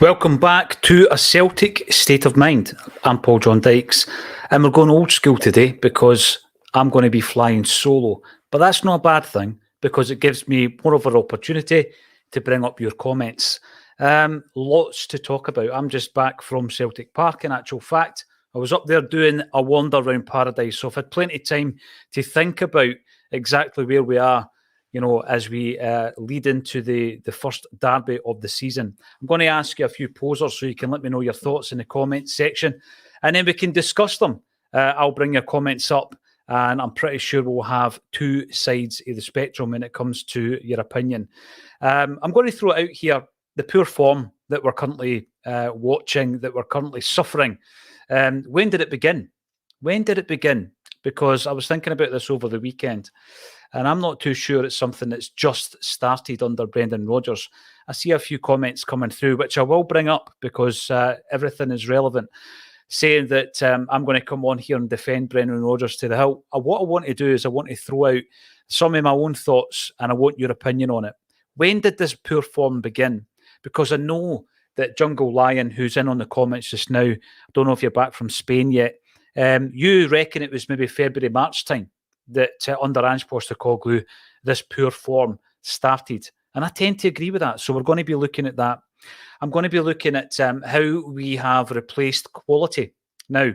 Welcome back to A Celtic State of Mind. I'm Paul John Dykes, and we're going old school today because I'm going to be flying solo. But that's not a bad thing because it gives me more of an opportunity to bring up your comments. Lots to talk about. I'm just back from Celtic Park. In actual fact, I was up there doing a wander around Paradise, so I've had plenty of time to think about exactly where we are, as we lead into the first derby of the season. I'm going to ask you a few posers so you can let me know your thoughts in the comments section, and then we can discuss them. I'll bring your comments up, and I'm pretty sure we'll have two sides of the spectrum when it comes to your opinion. I'm going to throw it out here, the poor form that we're currently watching, that we're currently suffering. When did it begin? When did it begin? Because I was thinking about this over the weekend, and I'm not too sure it's something that's just started under Brendan Rodgers. I see a few comments coming through, which I will bring up because everything is relevant, saying that I'm going to come on here and defend Brendan Rodgers to the hilt. What I want to do is I want to throw out some of my own thoughts, and I want your opinion on it. When did this poor form begin? Because I know that Jungle Lion, who's in on the comments just now, I don't know if you're back from Spain yet, you reckon it was maybe February, March time that under Ange Postecoglou, this poor form started. And I tend to agree with that. So we're going to be looking at that. I'm going to be looking at how we have replaced quality. Now,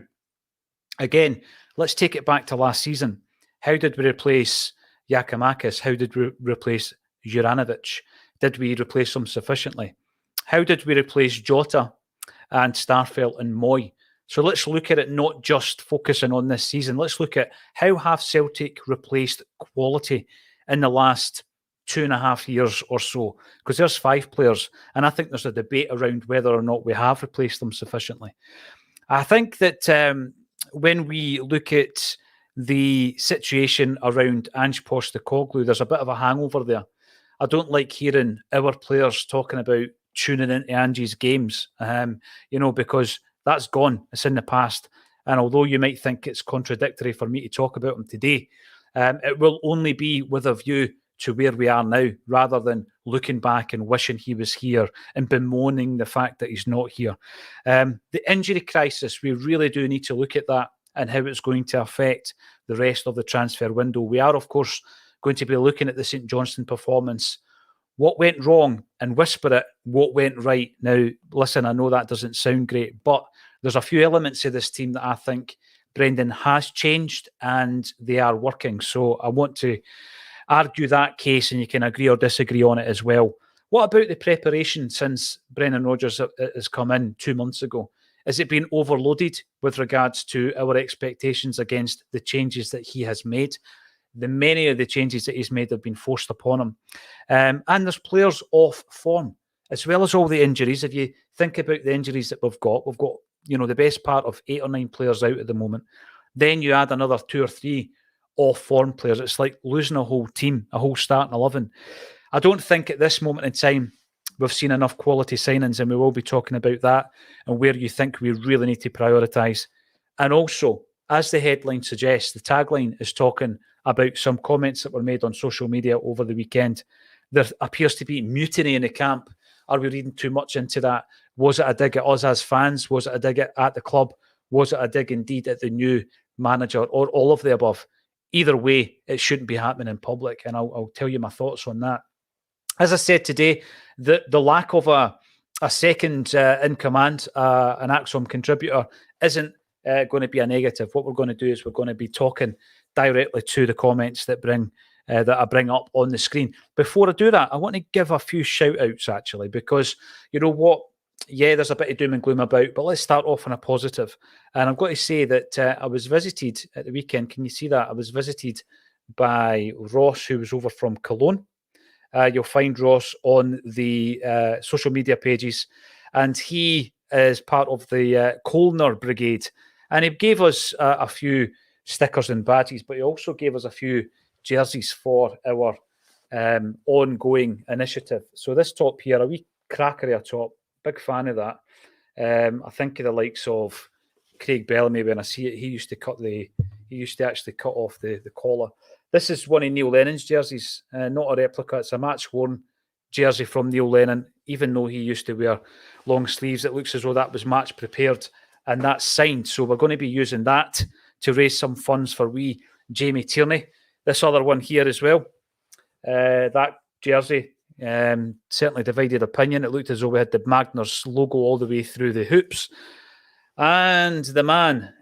again, let's take it back to last season. How did we replace Giakoumakis? How did we replace Juranovic? Did we replace them sufficiently? How did we replace Jota and Starfelt and Moy? So let's look at it not just focusing on this season. Let's look at how have Celtic replaced quality in the last 2.5 years or so, because there's 5 players, and I think there's a debate around whether or not we have replaced them sufficiently. I think that when we look at the situation around Ange Postecoglou, there's a bit of a hangover there. I don't like hearing our players talking about tuning into Ange's games, because that's gone. It's in the past. And although you might think it's contradictory for me to talk about him today, it will only be with a view to where we are now, rather than looking back and wishing he was here and bemoaning the fact that he's not here. The injury crisis, we really do need to look at that and how it's going to affect the rest of the transfer window. We are, of course, going to be looking at the St Johnstone performance. What went wrong, and whisper it, what went right. Now, listen, I know that doesn't sound great, but there's a few elements of this team that I think Brendan has changed and they are working. So I want to argue that case, and you can agree or disagree on it as well. What about the preparation since Brendan Rodgers has come in 2 months ago? Has it been overloaded with regards to our expectations against the changes that he has made? Many of the changes that he's made have been forced upon him. And there's players off form, as well as all the injuries. If you think about the injuries that we've got, the best part of 8 or 9 players out at the moment. Then you add another 2 or 3 off form players. It's like losing a whole team, a whole starting 11. I don't think at this moment in time we've seen enough quality signings, and we will be talking about that and where you think we really need to prioritise. And also, as the headline suggests, the tagline is talking about some comments that were made on social media over the weekend. There appears to be mutiny in the camp. Are we reading too much into that? Was it a dig at us as fans? Was it a dig at the club? Was it a dig indeed at the new manager, or all of the above? Either way, it shouldn't be happening in public, and I'll tell you my thoughts on that. As I said today, the lack of a second in command, an Acsom contributor, isn't going to be a negative. What we're going to do is we're going to be talking directly to the comments that I bring up on the screen. Before I do that, I want to give a few shout outs actually, because you know what? Yeah, there's a bit of doom and gloom about, but let's start off on a positive. And I've got to say that I was visited at the weekend. Can you see that? I was visited by Ross, who was over from Cologne. You'll find Ross on the social media pages, and he is part of the Colner Brigade. And he gave us a few stickers and badges, but he also gave us a few jerseys for our ongoing initiative. So this top here, a wee cracker of a top, big fan of that. I think of the likes of Craig Bellamy. When I see it, he used to actually cut off the collar. This is one of Neil Lennon's jerseys, not a replica. It's a match-worn jersey from Neil Lennon. even though he used to wear long sleeves, it looks as though that was match prepared and that's signed. So we're going to be using that to raise some funds for wee Jamie Tierney. This other one here as well, that jersey, certainly divided opinion. It looked as though we had the Magners logo all the way through the hoops. And the man,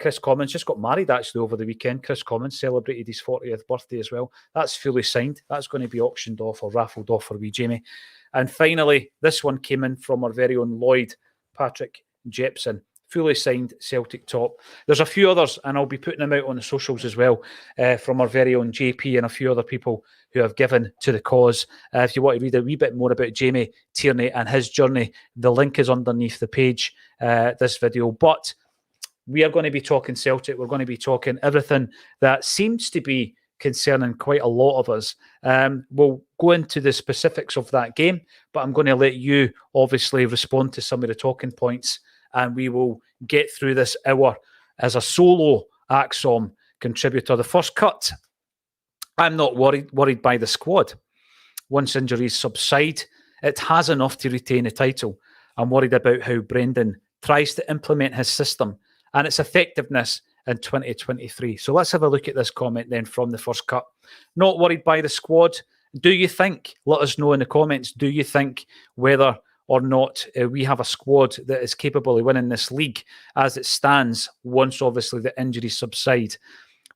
Chris Commons, just got married actually over the weekend. Chris Commons celebrated his 40th birthday as well. That's fully signed. That's going to be auctioned off or raffled off for wee Jamie. And finally, this one came in from our very own Lloyd Patrick Jepson. Fully signed Celtic top. There's a few others, and I'll be putting them out on the socials as well, from our very own JP and a few other people who have given to the cause. If you want to read a wee bit more about Jamie Tierney and his journey, the link is underneath the page, this video. But we are going to be talking Celtic. We're going to be talking everything that seems to be concerning quite a lot of us. We'll go into the specifics of that game, but I'm going to let you obviously respond to some of the talking points, and we will get through this hour as a solo Acsom contributor. The first cut, I'm not worried by the squad. Once injuries subside, it has enough to retain the title. I'm worried about how Brendan tries to implement his system and its effectiveness in 2023. So let's have a look at this comment then from the first cut. Not worried by the squad. Do you think, let us know in the comments, do you think whether or not we have a squad that is capable of winning this league as it stands once obviously the injuries subside?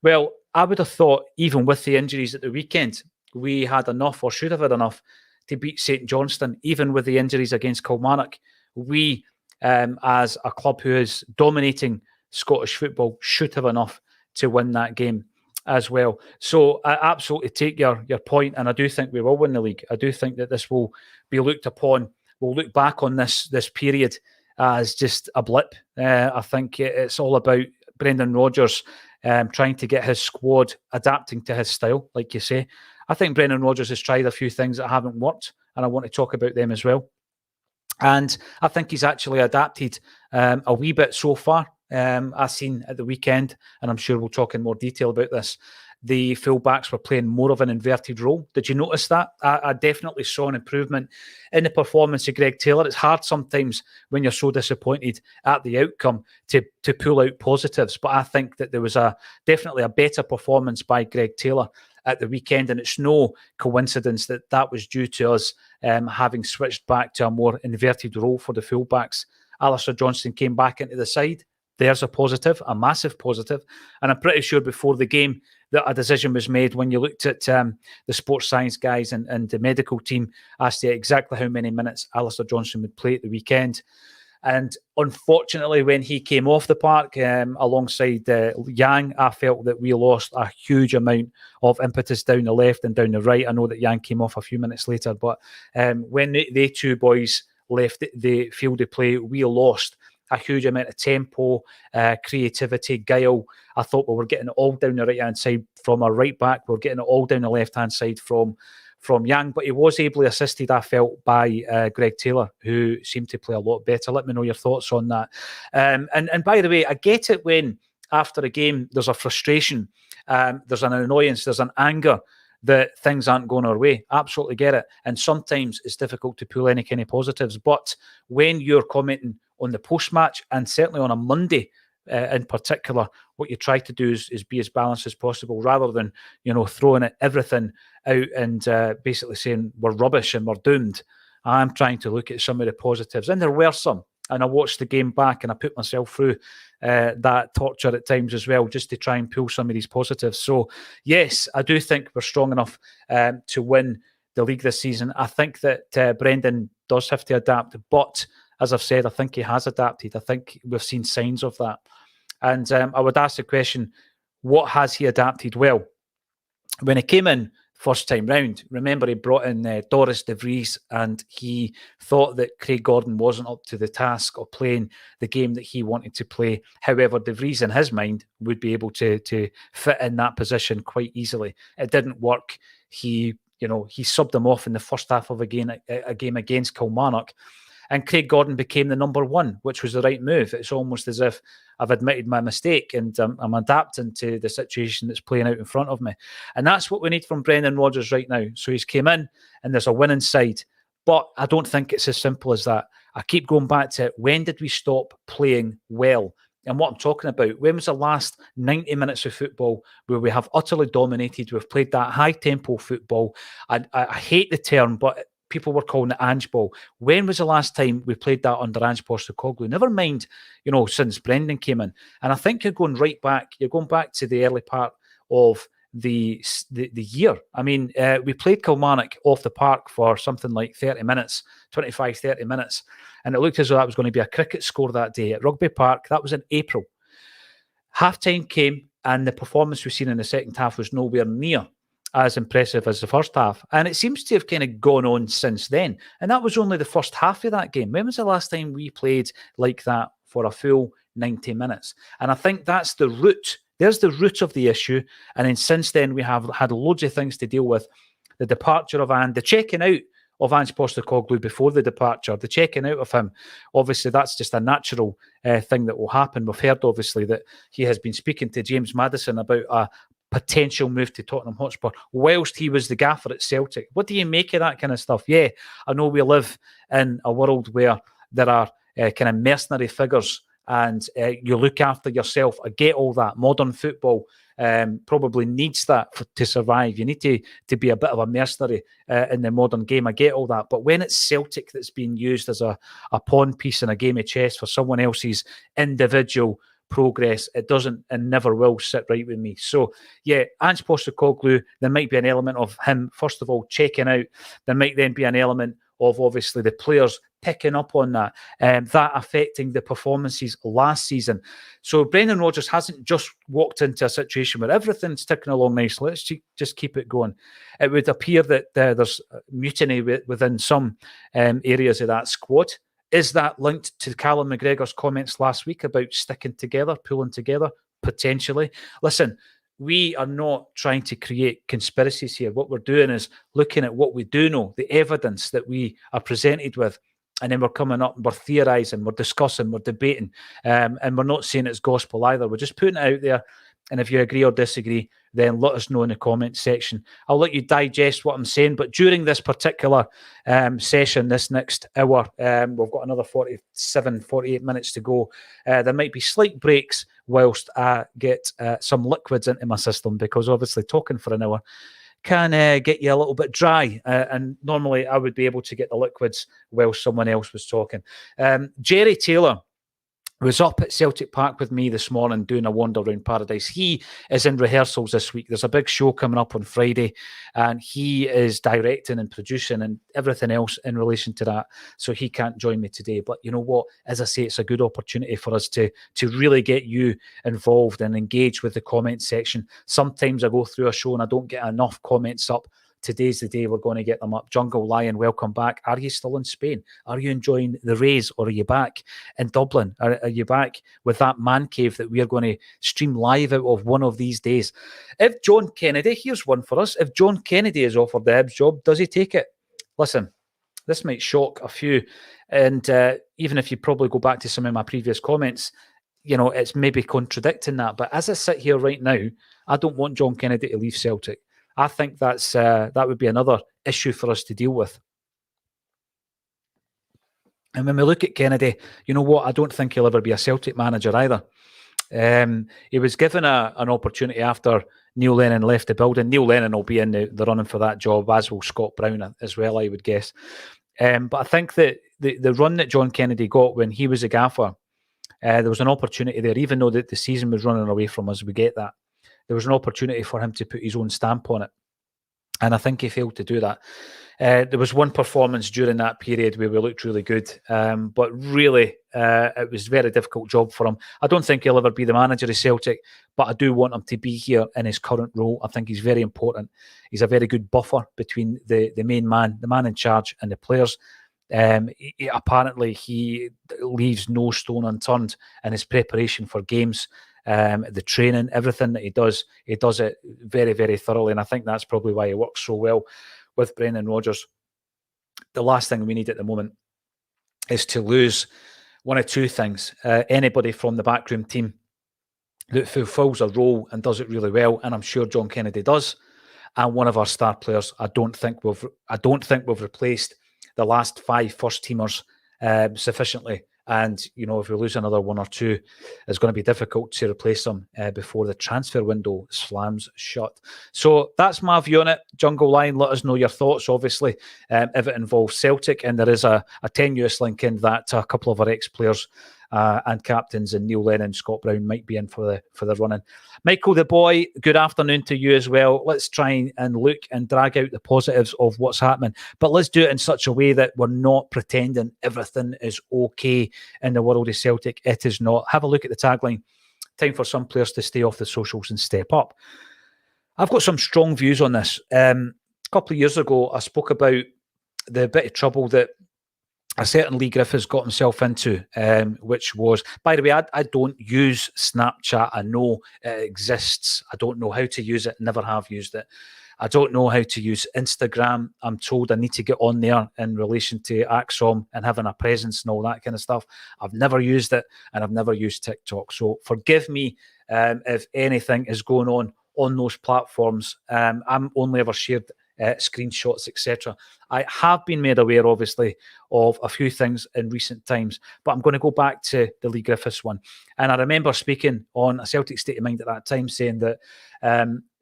Well, I would have thought even with the injuries at the weekend, we had enough or should have had enough to beat St Johnstone. Even with the injuries against Kilmarnock, we as a club who is dominating Scottish football should have enough to win that game as well. So I absolutely take your point, and I do think we will win the league. I do think that this will be looked upon. We'll look back on this period as just a blip. I think it's all about Brendan Rodgers trying to get his squad adapting to his style, like you say. I think Brendan Rodgers has tried a few things that haven't worked, and I want to talk about them as well. And I think he's actually adapted a wee bit so far. I've seen at the weekend, and I'm sure we'll talk in more detail about this, the fullbacks were playing more of an inverted role. Did you notice that? I definitely saw an improvement in the performance of Greg Taylor. It's hard sometimes when you're so disappointed at the outcome to pull out positives, but I think that there was definitely a better performance by Greg Taylor at the weekend, and it's no coincidence that was due to us having switched back to a more inverted role for the fullbacks. Alistair Johnston came back into the side. There's a positive, a massive positive. And I'm pretty sure before the game that a decision was made when you looked at the sports science guys and the medical team asked you exactly how many minutes Alistair Johnston would play at the weekend. And unfortunately, when he came off the park alongside Yang, I felt that we lost a huge amount of impetus down the left and down the right. I know that Yang came off a few minutes later, but when they two boys left the field of play, we lost a huge amount of tempo, creativity, guile. I thought we were getting it all down the right-hand side from our right back. We were getting it all down the left-hand side from Yang, but he was ably assisted, I felt, by Greg Taylor, who seemed to play a lot better. Let me know your thoughts on that. And by the way, I get it when after a game there's a frustration, there's an annoyance, there's an anger that things aren't going our way. Absolutely get it. And sometimes it's difficult to pull any kind of positives. But when you're commenting on the post-match, and certainly on a Monday in particular, what you try to do is be as balanced as possible, rather than, throwing everything out and basically saying we're rubbish and we're doomed. I'm trying to look at some of the positives, and there were some. And I watched the game back and I put myself through that torture at times as well, just to try and pull some of these positives. So, yes, I do think we're strong enough to win the league this season. I think that Brendan does have to adapt, but as I've said, I think he has adapted. I think we've seen signs of that. And I would ask the question, what has he adapted well? When he came in first time round, remember he brought in Doris de Vries, and he thought that Craig Gordon wasn't up to the task of playing the game that he wanted to play. However, de Vries in his mind would be able to fit in that position quite easily. It didn't work. He subbed him off in the first half of a game against Kilmarnock. And Craig Gordon became the number one, which was the right move. It's almost as if I've admitted my mistake and I'm adapting to the situation that's playing out in front of me. And that's what we need from Brendan Rodgers right now. So he's came in and there's a winning side. But I don't think it's as simple as that. I keep going back to when did we stop playing well? And what I'm talking about, when was the last 90 minutes of football where we have utterly dominated? We've played that high-tempo football. I hate the term, but people were calling it Ange ball. When was the last time we played that under Ange Postecoglou? Never mind, since Brendan came in. And I think you're going back to the early part of the year. I mean, we played Kilmarnock off the park for something like 30 minutes, 25, 30 minutes. And it looked as though that was going to be a cricket score that day at Rugby Park. That was in April. Half-time came and the performance we've seen in the second half was nowhere near as impressive as the first half. And it seems to have kind of gone on since then. And that was only the first half of that game. When was the last time we played like that for a full 90 minutes? And I think that's the root. There's the root of the issue. And then since then, we have had loads of things to deal with. The departure of Ange, the checking out of Ange Postecoglou before the departure, the checking out of him. Obviously, that's just a natural thing that will happen. We've heard, obviously, that he has been speaking to James Maddison about a potential move to Tottenham Hotspur whilst he was the gaffer at Celtic. What do you make of that kind of stuff? Yeah, I know we live in a world where there are kind of mercenary figures and you look after yourself. I get all that. Modern football probably needs that to survive. You need to be a bit of a mercenary in the modern game. I get all that. But when it's Celtic that's being used as a pawn piece in a game of chess for someone else's individual progress, it doesn't and never will sit right with me. So, yeah, Ange Postecoglou, there might be an element of him, first of all, checking out. There might then be an element of, obviously, the players picking up on that, that affecting the performances last season. So Brendan Rodgers hasn't just walked into a situation where everything's ticking along nicely. Let's just keep it going. It would appear that there's mutiny within some areas of that squad. Is that linked to Callum McGregor's comments last week about sticking together, pulling together? Potentially. Listen, we are not trying to create conspiracies here. What we're doing is looking at what we do know, the evidence that we are presented with, and then we're coming up and we're theorising, we're discussing, we're debating, and we're not saying it's gospel either. We're just putting it out there. And if you agree or disagree, then let us know in the comments section. I'll let you digest what I'm saying. But during this particular session, this next hour, we've got another 47, 48 minutes to go. There might be slight breaks whilst I get some liquids into my system, because obviously talking for an hour can get you a little bit dry. And normally I would be able to get the liquids while someone else was talking. Jerry Taylor was up at Celtic Park with me this morning doing a wander around Paradise. He is in rehearsals this week. There's a big show coming up on Friday, and he is directing and producing and everything else in relation to that. So he can't join me today. But you know what? As I say, it's a good opportunity for us to really get you involved and engage with the comment section. Sometimes I go through a show and I don't get enough comments up. Today's the day we're going to get them up. Jungle Lion, welcome back. Are you still in Spain? Are you enjoying the rays, or are you back in Dublin? Are you back with that man cave that we are going to stream live out of one of these days? If John Kennedy, here's one for us. If John Kennedy is offered the Hibs job, does he take it? Listen, this might shock a few. And even if you probably go back to some of my previous comments, it's maybe contradicting that. But as I sit here right now, I don't want John Kennedy to leave Celtic. I think that would be another issue for us to deal with. And when we look at Kennedy, you know what? I don't think he'll ever be a Celtic manager either. He was given an opportunity after Neil Lennon left the building. Neil Lennon will be in the running for that job, as will Scott Brown as well, I would guess. But I think that the run that John Kennedy got when he was a gaffer, there was an opportunity there, even though the season was running away from us, we get that. There was an opportunity for him to put his own stamp on it. And I think he failed to do that. There was one performance during that period where we looked really good. But really, it was a very difficult job for him. I don't think he'll ever be the manager of Celtic, but I do want him to be here in his current role. I think he's very important. He's a very good buffer between the main man, the man in charge, and the players. Apparently, he leaves no stone unturned in his preparation for games. The training, everything that he does it very, very thoroughly. And I think that's probably why he works so well with Brendan Rodgers. The last thing we need at the moment is to lose one of two things. Anybody from the backroom team that fulfills a role and does it really well, and I'm sure John Kennedy does, and one of our star players. I don't think we've replaced the last 5 first-teamers sufficiently. And, if we lose another 1 or 2, it's going to be difficult to replace them before the transfer window slams shut. So that's my view on it. Jungle Lion, let us know your thoughts, obviously, if it involves Celtic. And there is a tenuous link in that a couple of our ex-players and captains and Neil Lennon, Scott Brown might be in for the running. Michael the boy, good afternoon to you as well. Let's try and look and drag out the positives of what's happening, but let's do it in such a way that we're not pretending everything is okay in the world of Celtic. It is not. Have a look at the tagline. Time for some players to stay off the socials and step up. I've got some strong views on this. A couple of years ago, I spoke about the bit of trouble that a certain Lee Griffiths got himself into, which was, by the way, I don't use Snapchat. I know it exists. I don't know how to use it. Never have used it. I don't know how to use Instagram. I'm told I need to get on there in relation to Acsom and having a presence and all that kind of stuff. I've never used it, and I've never used TikTok. So forgive me if anything is going on those platforms. I'm only ever shared screenshots, etc. I have been made aware, obviously, of a few things in recent times, but I'm going to go back to the Lee Griffiths one. And I remember speaking on a Celtic State of Mind at that time, saying that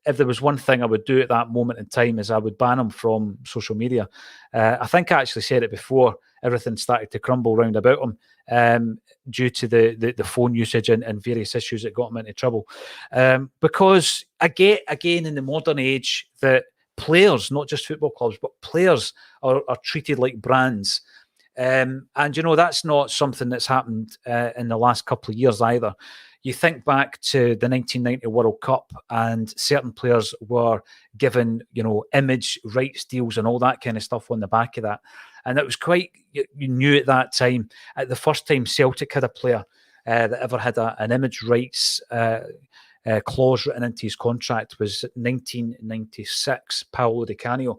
if there was one thing I would do at that moment in time is I would ban him from social media. I think I actually said it before everything started to crumble round about him due to the phone usage and various issues that got him into trouble. Because I get, again, in the modern age that players, not just football clubs, but players are treated like brands. And, that's not something that's happened in the last couple of years either. You think back to the 1990 World Cup, and certain players were given, image rights deals and all that kind of stuff on the back of that. And it was quite, you knew at that time, at the first time Celtic had a player that ever had an image rights clause written into his contract was 1996, Paolo Di Canio.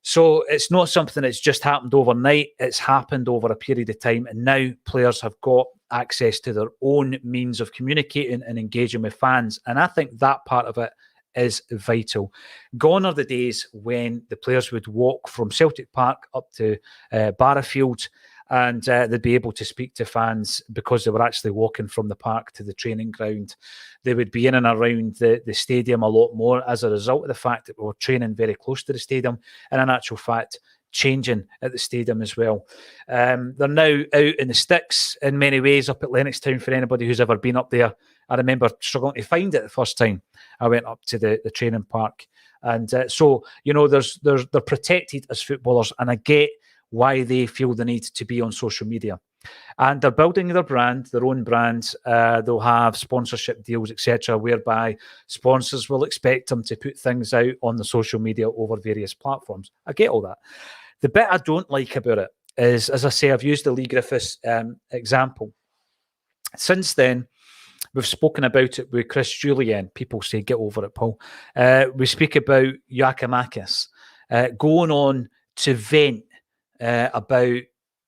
So it's not something that's just happened overnight. It's happened over a period of time, and now players have got access to their own means of communicating and engaging with fans. And I think that part of it is vital. Gone are the days when the players would walk from Celtic Park up to Barrafield, and they'd be able to speak to fans because they were actually walking from the park to the training ground. They would be in and around the stadium a lot more as a result of the fact that we were training very close to the stadium, and in actual fact, changing at the stadium as well. They're now out in the sticks in many ways up at Lennoxtown for anybody who's ever been up there. I remember struggling to find it the first time I went up to the training park. And so, they're protected as footballers, and I get why they feel the need to be on social media. And they're building their brand, their own brand. They'll have sponsorship deals, etc., whereby sponsors will expect them to put things out on the social media over various platforms. I get all that. The bit I don't like about it is, as I say, I've used the Lee Griffiths example. Since then, we've spoken about it with Chris Julian. People say, get over it, Paul. We speak about Giacomakis going on to vent about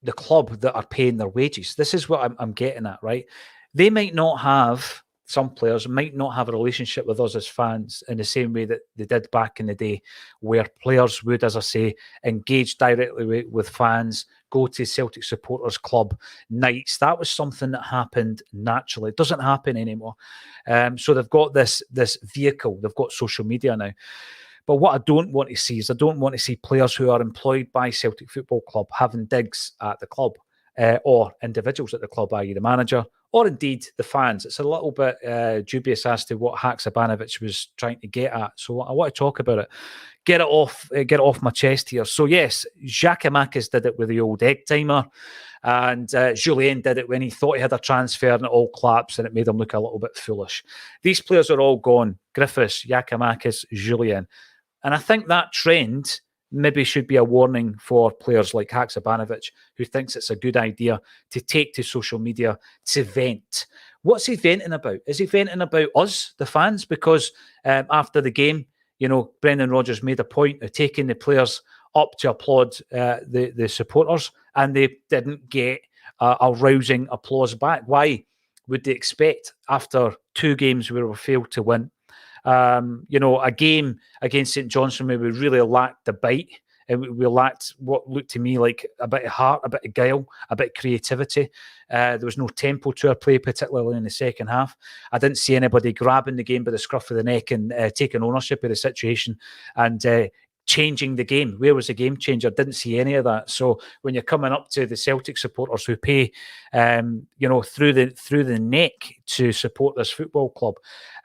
the club that are paying their wages. This is what I'm getting at, right? They might not have, some players might not have a relationship with us as fans in the same way that they did back in the day, where players would, as I say, engage directly with fans, go to Celtic Supporters Club nights. That was something that happened naturally. It doesn't happen anymore. So they've got this vehicle. They've got social media now. But what I don't want to see is I don't want to see players who are employed by Celtic Football Club having digs at the club or individuals at the club, i.e. the manager, or indeed the fans. It's a little bit dubious as to what Haksabanovic was trying to get at. So I want to talk about it. Get it off my chest here. So yes, Giacomakis did it with the old egg timer, and Julien did it when he thought he had a transfer and it all collapsed and it made him look a little bit foolish. These players are all gone. Griffiths, Giacomakis, Julien. And I think that trend maybe should be a warning for players like Haksabanovic, who thinks it's a good idea to take to social media to vent. What's he venting about? Is he venting about us, the fans? Because after the game, Brendan Rodgers made a point of taking the players up to applaud the supporters, and they didn't get a rousing applause back. Why would they expect after 2 games where we failed to win? A game against St Johnstone where we really lacked the bite We lacked what looked to me like a bit of heart, a bit of guile, a bit of creativity. There was no tempo to our play, particularly in the second half. I didn't see anybody grabbing the game by the scruff of the neck and taking ownership of the situation and changing the game. Where was the game changer? Didn't see any of that. So when you're coming up to the Celtic supporters who pay, through the neck to support this football club,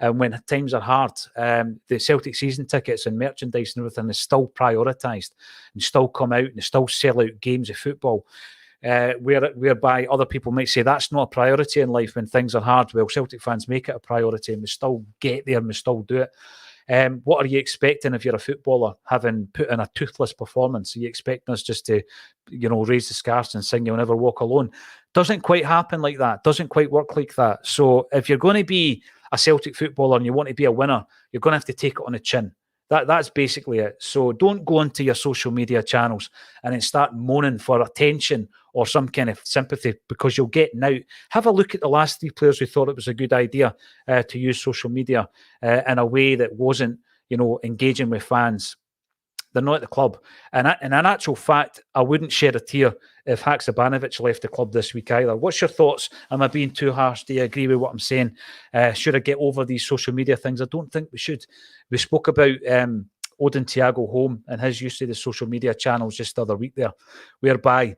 and when times are hard, the Celtic season tickets and merchandise and everything is still prioritised and still come out and still sell out games of football. Whereby other people might say that's not a priority in life when things are hard. Well, Celtic fans make it a priority and we still get there and we still do it. What are you expecting if you're a footballer, having put in a toothless performance? Are you expecting us just to, raise the scarves and sing "You'll Never Walk Alone"? Doesn't quite happen like that. Doesn't quite work like that. So if you're going to be a Celtic footballer and you want to be a winner, you're going to have to take it on the chin. That's basically it. So don't go onto your social media channels and then start moaning for attention or some kind of sympathy because you'll get out. Have a look at the last 3 players who thought it was a good idea to use social media in a way that wasn't, engaging with fans. They're not at the club. And in actual fact, I wouldn't shed a tear if Haksabanovic left the club this week either. What's your thoughts? Am I being too harsh? Do you agree with what I'm saying? Should I get over these social media things? I don't think we should. We spoke about Odin Thiago Holm and his use of the social media channels just the other week there, whereby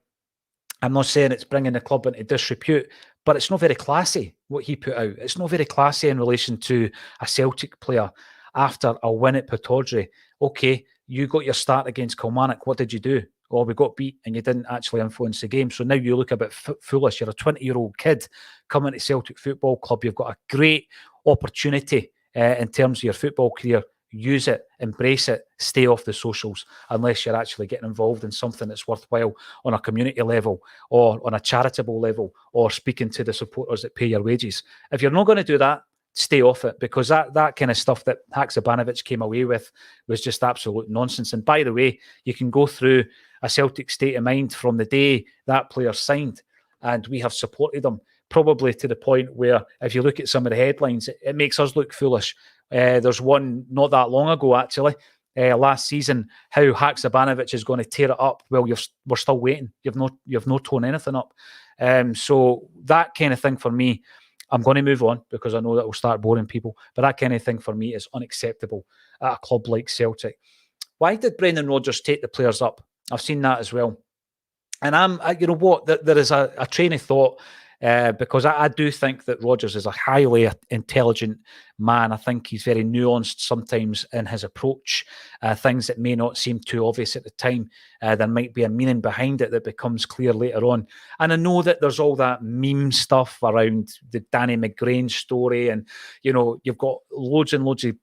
I'm not saying it's bringing the club into disrepute, but it's not very classy what he put out. It's not very classy in relation to a Celtic player after a win at Pittodrie. Okay, you got your start against Kilmarnock. What did you do? Well, we got beat and you didn't actually influence the game. So now you look a bit foolish. You're a 20-year-old kid coming to Celtic Football Club. You've got a great opportunity in terms of your football career. Use it, embrace it, stay off the socials unless you're actually getting involved in something that's worthwhile on a community level or on a charitable level or speaking to the supporters that pay your wages. If you're not going to do that, stay off it, because that kind of stuff that Haksabanovic came away with was just absolute nonsense. And by the way, you can go through a Celtic State of Mind from the day that player signed, and we have supported them probably to the point where if you look at some of the headlines, it makes us look foolish. There's one not that long ago, actually, last season, how Haksabanovic is going to tear it up. Well, we're still waiting. You've not torn anything up. So that kind of thing for me, I'm going to move on because I know that will start boring people. But that kind of thing for me is unacceptable at a club like Celtic. Why did Brendan Rodgers take the players up? I've seen that as well. And there is a train of thought because I do think that Rodgers is a highly intelligent man. I think he's very nuanced sometimes in his approach. Things that may not seem too obvious at the time, there might be a meaning behind it that becomes clear later on. And I know that there's all that meme stuff around the Danny McGrain story, and you've got loads and loads of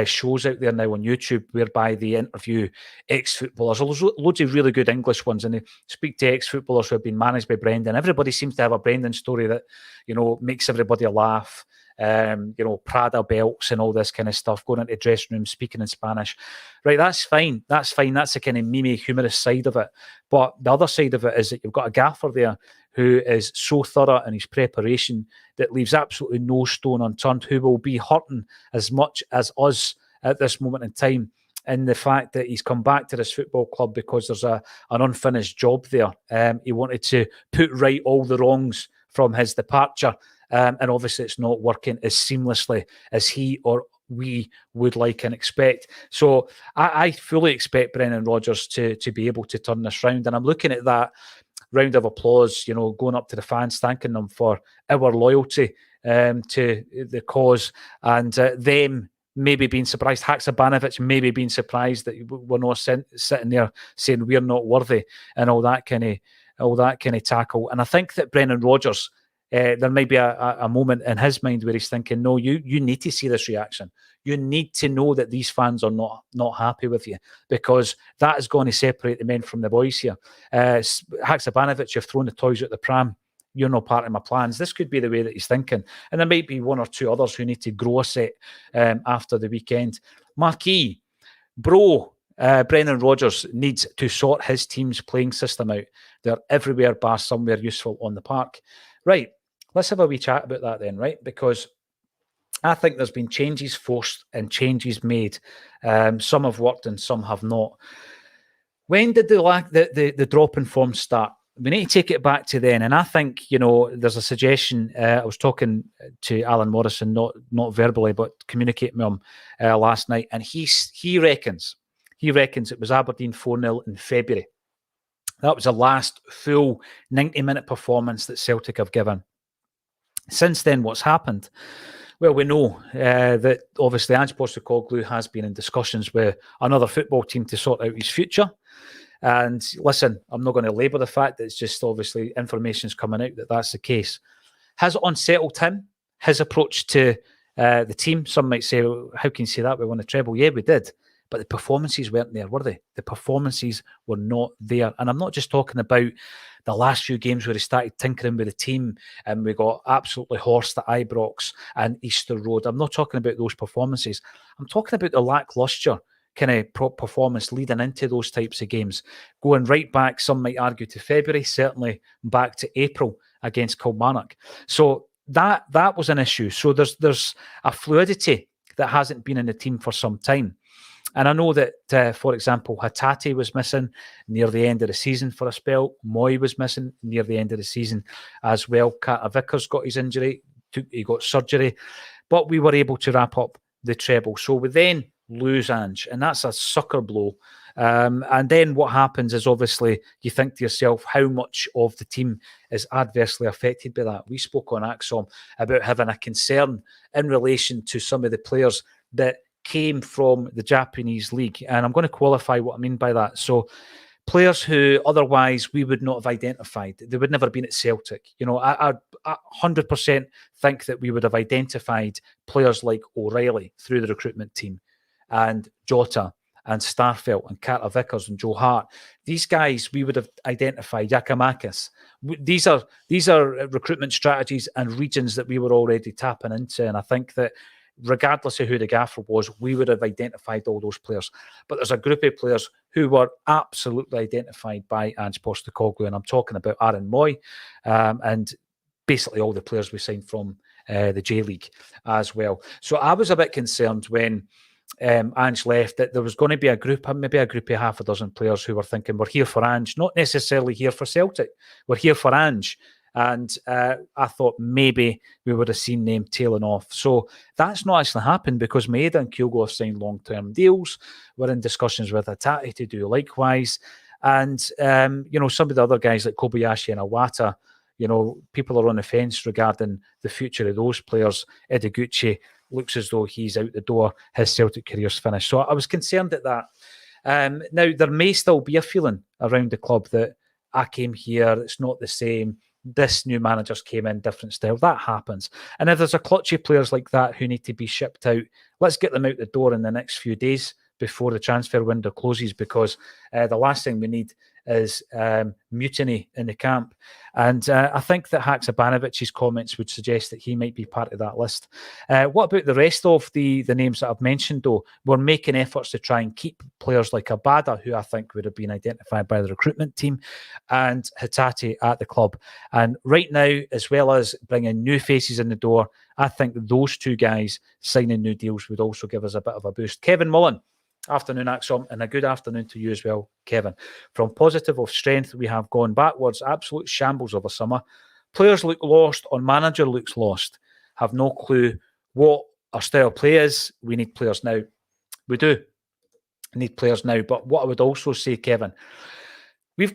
shows out there now on YouTube whereby they interview ex-footballers. There's loads of really good English ones, and they speak to ex-footballers who have been managed by Brendan. Everybody seems to have a Brendan story that makes everybody laugh. Prada belts and all this kind of stuff, going into dressing rooms, speaking in Spanish. Right, that's fine. That's the kind of meme, humorous side of it. But the other side of it is that you've got a gaffer there who is so thorough in his preparation that leaves absolutely no stone unturned, who will be hurting as much as us at this moment in time, in the fact that he's come back to this football club because there's an unfinished job there. He wanted to put right all the wrongs from his departure, and obviously it's not working as seamlessly as he or we would like and expect. So I fully expect Brendan Rodgers to be able to turn this round, and I'm looking at that round of applause, going up to the fans, thanking them for our loyalty to the cause, and them maybe being surprised, Haksabanovic maybe being surprised that we're not sitting there saying we're not worthy and all that kind of tackle. And I think that Brendan Rodgers, there may be a moment in his mind where he's thinking, no, you need to see this reaction. You need to know that these fans are not happy with you, because that is going to separate the men from the boys here. Haksabanovic, you've thrown the toys at the pram. You're not part of my plans. This could be the way that he's thinking. And there might be one or two others who need to grow a set after the weekend. Marquis, Brendan Rodgers needs to sort his team's playing system out. They're everywhere bar somewhere useful on the park. Right, let's have a wee chat about that then, right? Because I think there's been changes forced and changes made. Some have worked and some have not. When did the drop in form start? We need to take it back to then. And I think, there's a suggestion. I was talking to Alan Morrison, not verbally, but communicating with him last night. And he reckons it was Aberdeen 4-0 in February. That was the last full 90-minute performance that Celtic have given. Since then, what's happened? Well, we know that obviously Ange Postecoglou has been in discussions with another football team to sort out his future. And listen, I'm not going to labour the fact that it's just obviously information's coming out that that's the case. Has it unsettled him? His approach to the team? Some might say, well, how can you say that? We won the treble. Yeah, we did. But the performances weren't there, were they? The performances were not there. And I'm not just talking about the last few games where he started tinkering with the team and we got absolutely horsed at Ibrox and Easter Road. I'm not talking about those performances. I'm talking about the lacklustre kind of performance leading into those types of games. Going right back, some might argue, to February, certainly back to April against Kilmarnock. So that was an issue. So there's a fluidity that hasn't been in the team for some time. And I know that, for example, Hatate was missing near the end of the season for a spell. Moy was missing near the end of the season as well. Carter Vickers got his injury. He got surgery. But we were able to wrap up the treble. So we then lose Ange, and that's a sucker blow. And then what happens is obviously you think to yourself how much of the team is adversely affected by that. We spoke on Acsom about having a concern in relation to some of the players that came from the Japanese league. And I'm going to qualify what I mean by that. So players who otherwise we would not have identified, they would never have been at Celtic. I 100% think that we would have identified players like OReilly through the recruitment team and Jota and Starfelt and Carter Vickers and Joe Hart. These guys we would have identified, Giacomakis. These are recruitment strategies and regions that we were already tapping into. And I think that regardless of who the gaffer was, we would have identified all those players. But there's a group of players who were absolutely identified by Ange Postecoglou, and I'm talking about Aaron Moy and basically all the players we signed from the J-League as well. So I was a bit concerned when Ange left that there was going to be maybe a group of half a dozen players who were thinking, we're here for Ange, not necessarily here for Celtic. We're here for Ange. And I thought maybe we would have seen them tailing off. So that's not actually happened because Maeda and Kyogo have signed long-term deals. We're in discussions with Hatate to do likewise. And, some of the other guys like Kobayashi and Iwata, people are on the fence regarding the future of those players. Ideguchi looks as though he's out the door. His Celtic career's finished. So I was concerned at that. Now, there may still be a feeling around the club that I came here, it's not the same. This new manager's came in, different style. That happens. And if there's a clutch of players like that who need to be shipped out, let's get them out the door in the next few days before the transfer window closes, because the last thing we need is mutiny in the camp. And I think that Haksabanović's comments would suggest that he might be part of that list. What about the rest of the names that I've mentioned, though? We're making efforts to try and keep players like Abada, who I think would have been identified by the recruitment team, and Hatate at the club. And right now, as well as bringing new faces in the door, I think those two guys signing new deals would also give us a bit of a boost. Kevin Mullen. Afternoon, Acsom, and a good afternoon to you as well, Kevin. From positive of strength, we have gone backwards, absolute shambles of a summer. Players look lost, our manager looks lost. Have no clue what our style of play is. We need players now. We do need players now. But what I would also say, Kevin, we have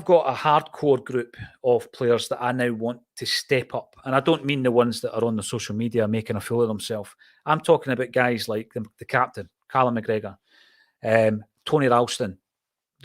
got a hardcore group of players that I now want to step up. And I don't mean the ones that are on the social media making a fool of themselves. I'm talking about guys like the captain, Callum McGregor, Tony Ralston,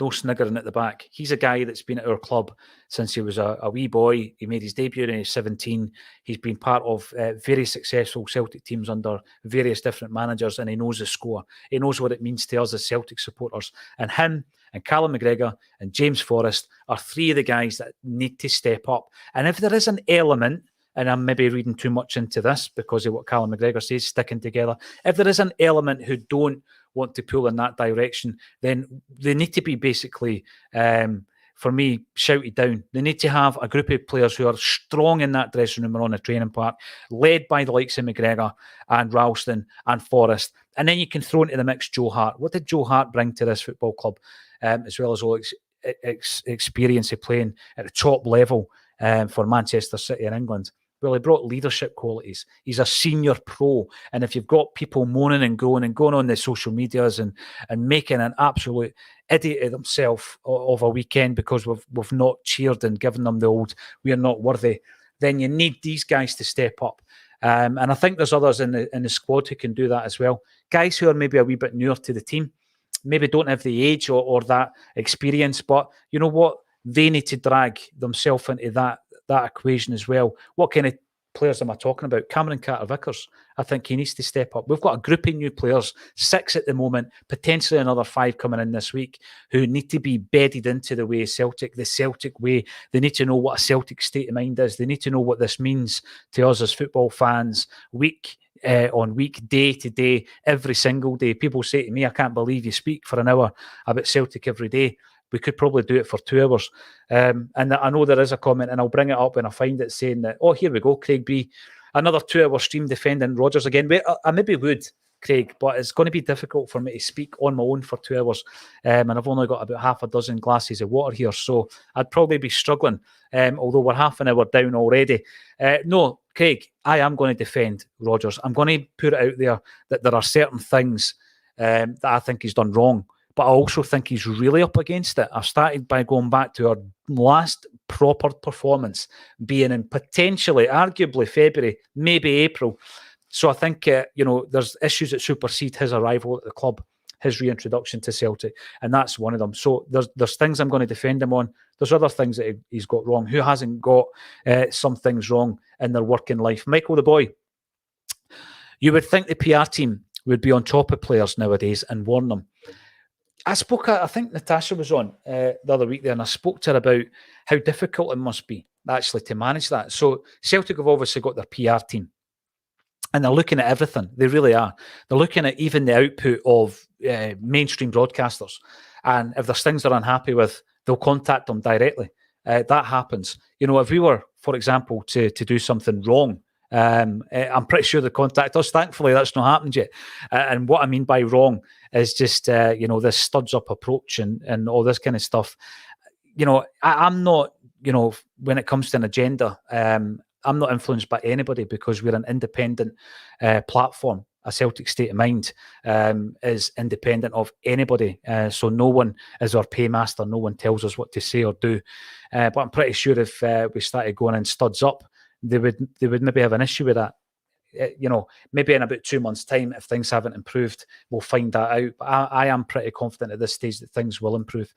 no sniggering at the back. He's a guy that's been at our club since he was a wee boy. He made his debut when he was 17. He's been part of very successful Celtic teams under various different managers, and he knows the score. He knows what it means to us as Celtic supporters. And him and Callum McGregor and James Forrest are three of the guys that need to step up. And if there is an element, and I'm maybe reading too much into this because of what Callum McGregor says, sticking together. If there is an element who don't want to pull in that direction, then they need to be basically for me, shouted down. They need to have a group of players who are strong in that dressing room or on the training park, led by the likes of McGregor and Ralston and Forrest. And then you can throw into the mix Joe Hart. What did Joe Hart bring to this football club, as well as all experience of playing at the top level for Manchester City in England? Well, he brought leadership qualities. He's a senior pro. And if you've got people moaning and groaning and going on the social medias and making an absolute idiot of themselves of a weekend because we've not cheered and given them the old, we are not worthy, then you need these guys to step up. And I think there's others in the squad who can do that as well. Guys who are maybe a wee bit newer to the team, maybe don't have the age or that experience, but you know what? They need to drag themselves into that equation as well. What kind of players am I talking about? Cameron Carter-Vickers. I think he needs to step up. We've got a group of new players, 6 at the moment, potentially another 5 coming in this week, who need to be bedded into the way Celtic, the Celtic way. They need to know what a Celtic state of mind is. They need to know what this means to us as football fans, week on week, day to day, every single day. People say to me, I can't believe you speak for an hour about Celtic every day. We could probably do it for 2 hours. And I know there is a comment, and I'll bring it up when I find it, saying that, oh, here we go, Craig B. Another 2-hour stream defending Rodgers again. I maybe would, Craig, but it's going to be difficult for me to speak on my own for 2 hours. And I've only got about half a dozen glasses of water here, so I'd probably be struggling, although we're half an hour down already. No, Craig, I am going to defend Rodgers. I'm going to put it out there that there are certain things that I think he's done wrong, but I also think he's really up against it. I started by going back to our last proper performance being in potentially, arguably February, maybe April. So I think, there's issues that supersede his arrival at the club, his reintroduction to Celtic, and that's one of them. So there's things I'm going to defend him on. There's other things that he's got wrong. Who hasn't got some things wrong in their working life? Michael the Boy, you would think the PR team would be on top of players nowadays and warn them. I think Natasha was on the other week there, and I spoke to her about how difficult it must be actually to manage that. So Celtic have obviously got their PR team, and they're looking at everything. They really are. They're looking at even the output of mainstream broadcasters. And if there's things they're unhappy with, they'll contact them directly. That happens. If we were, for example, to do something wrong, I'm pretty sure they contact us. Thankfully, that's not happened yet. And what I mean by wrong is just, this studs up approach and all this kind of stuff. I'm not, when it comes to an agenda, I'm not influenced by anybody because we're an independent platform. A Celtic State of Mind is independent of anybody. So no one is our paymaster. No one tells us what to say or do. But I'm pretty sure if we started going in studs up, they would maybe have an issue with that. Maybe in about 2 months' time, if things haven't improved, we'll find that out. But I am pretty confident at this stage that things will improve.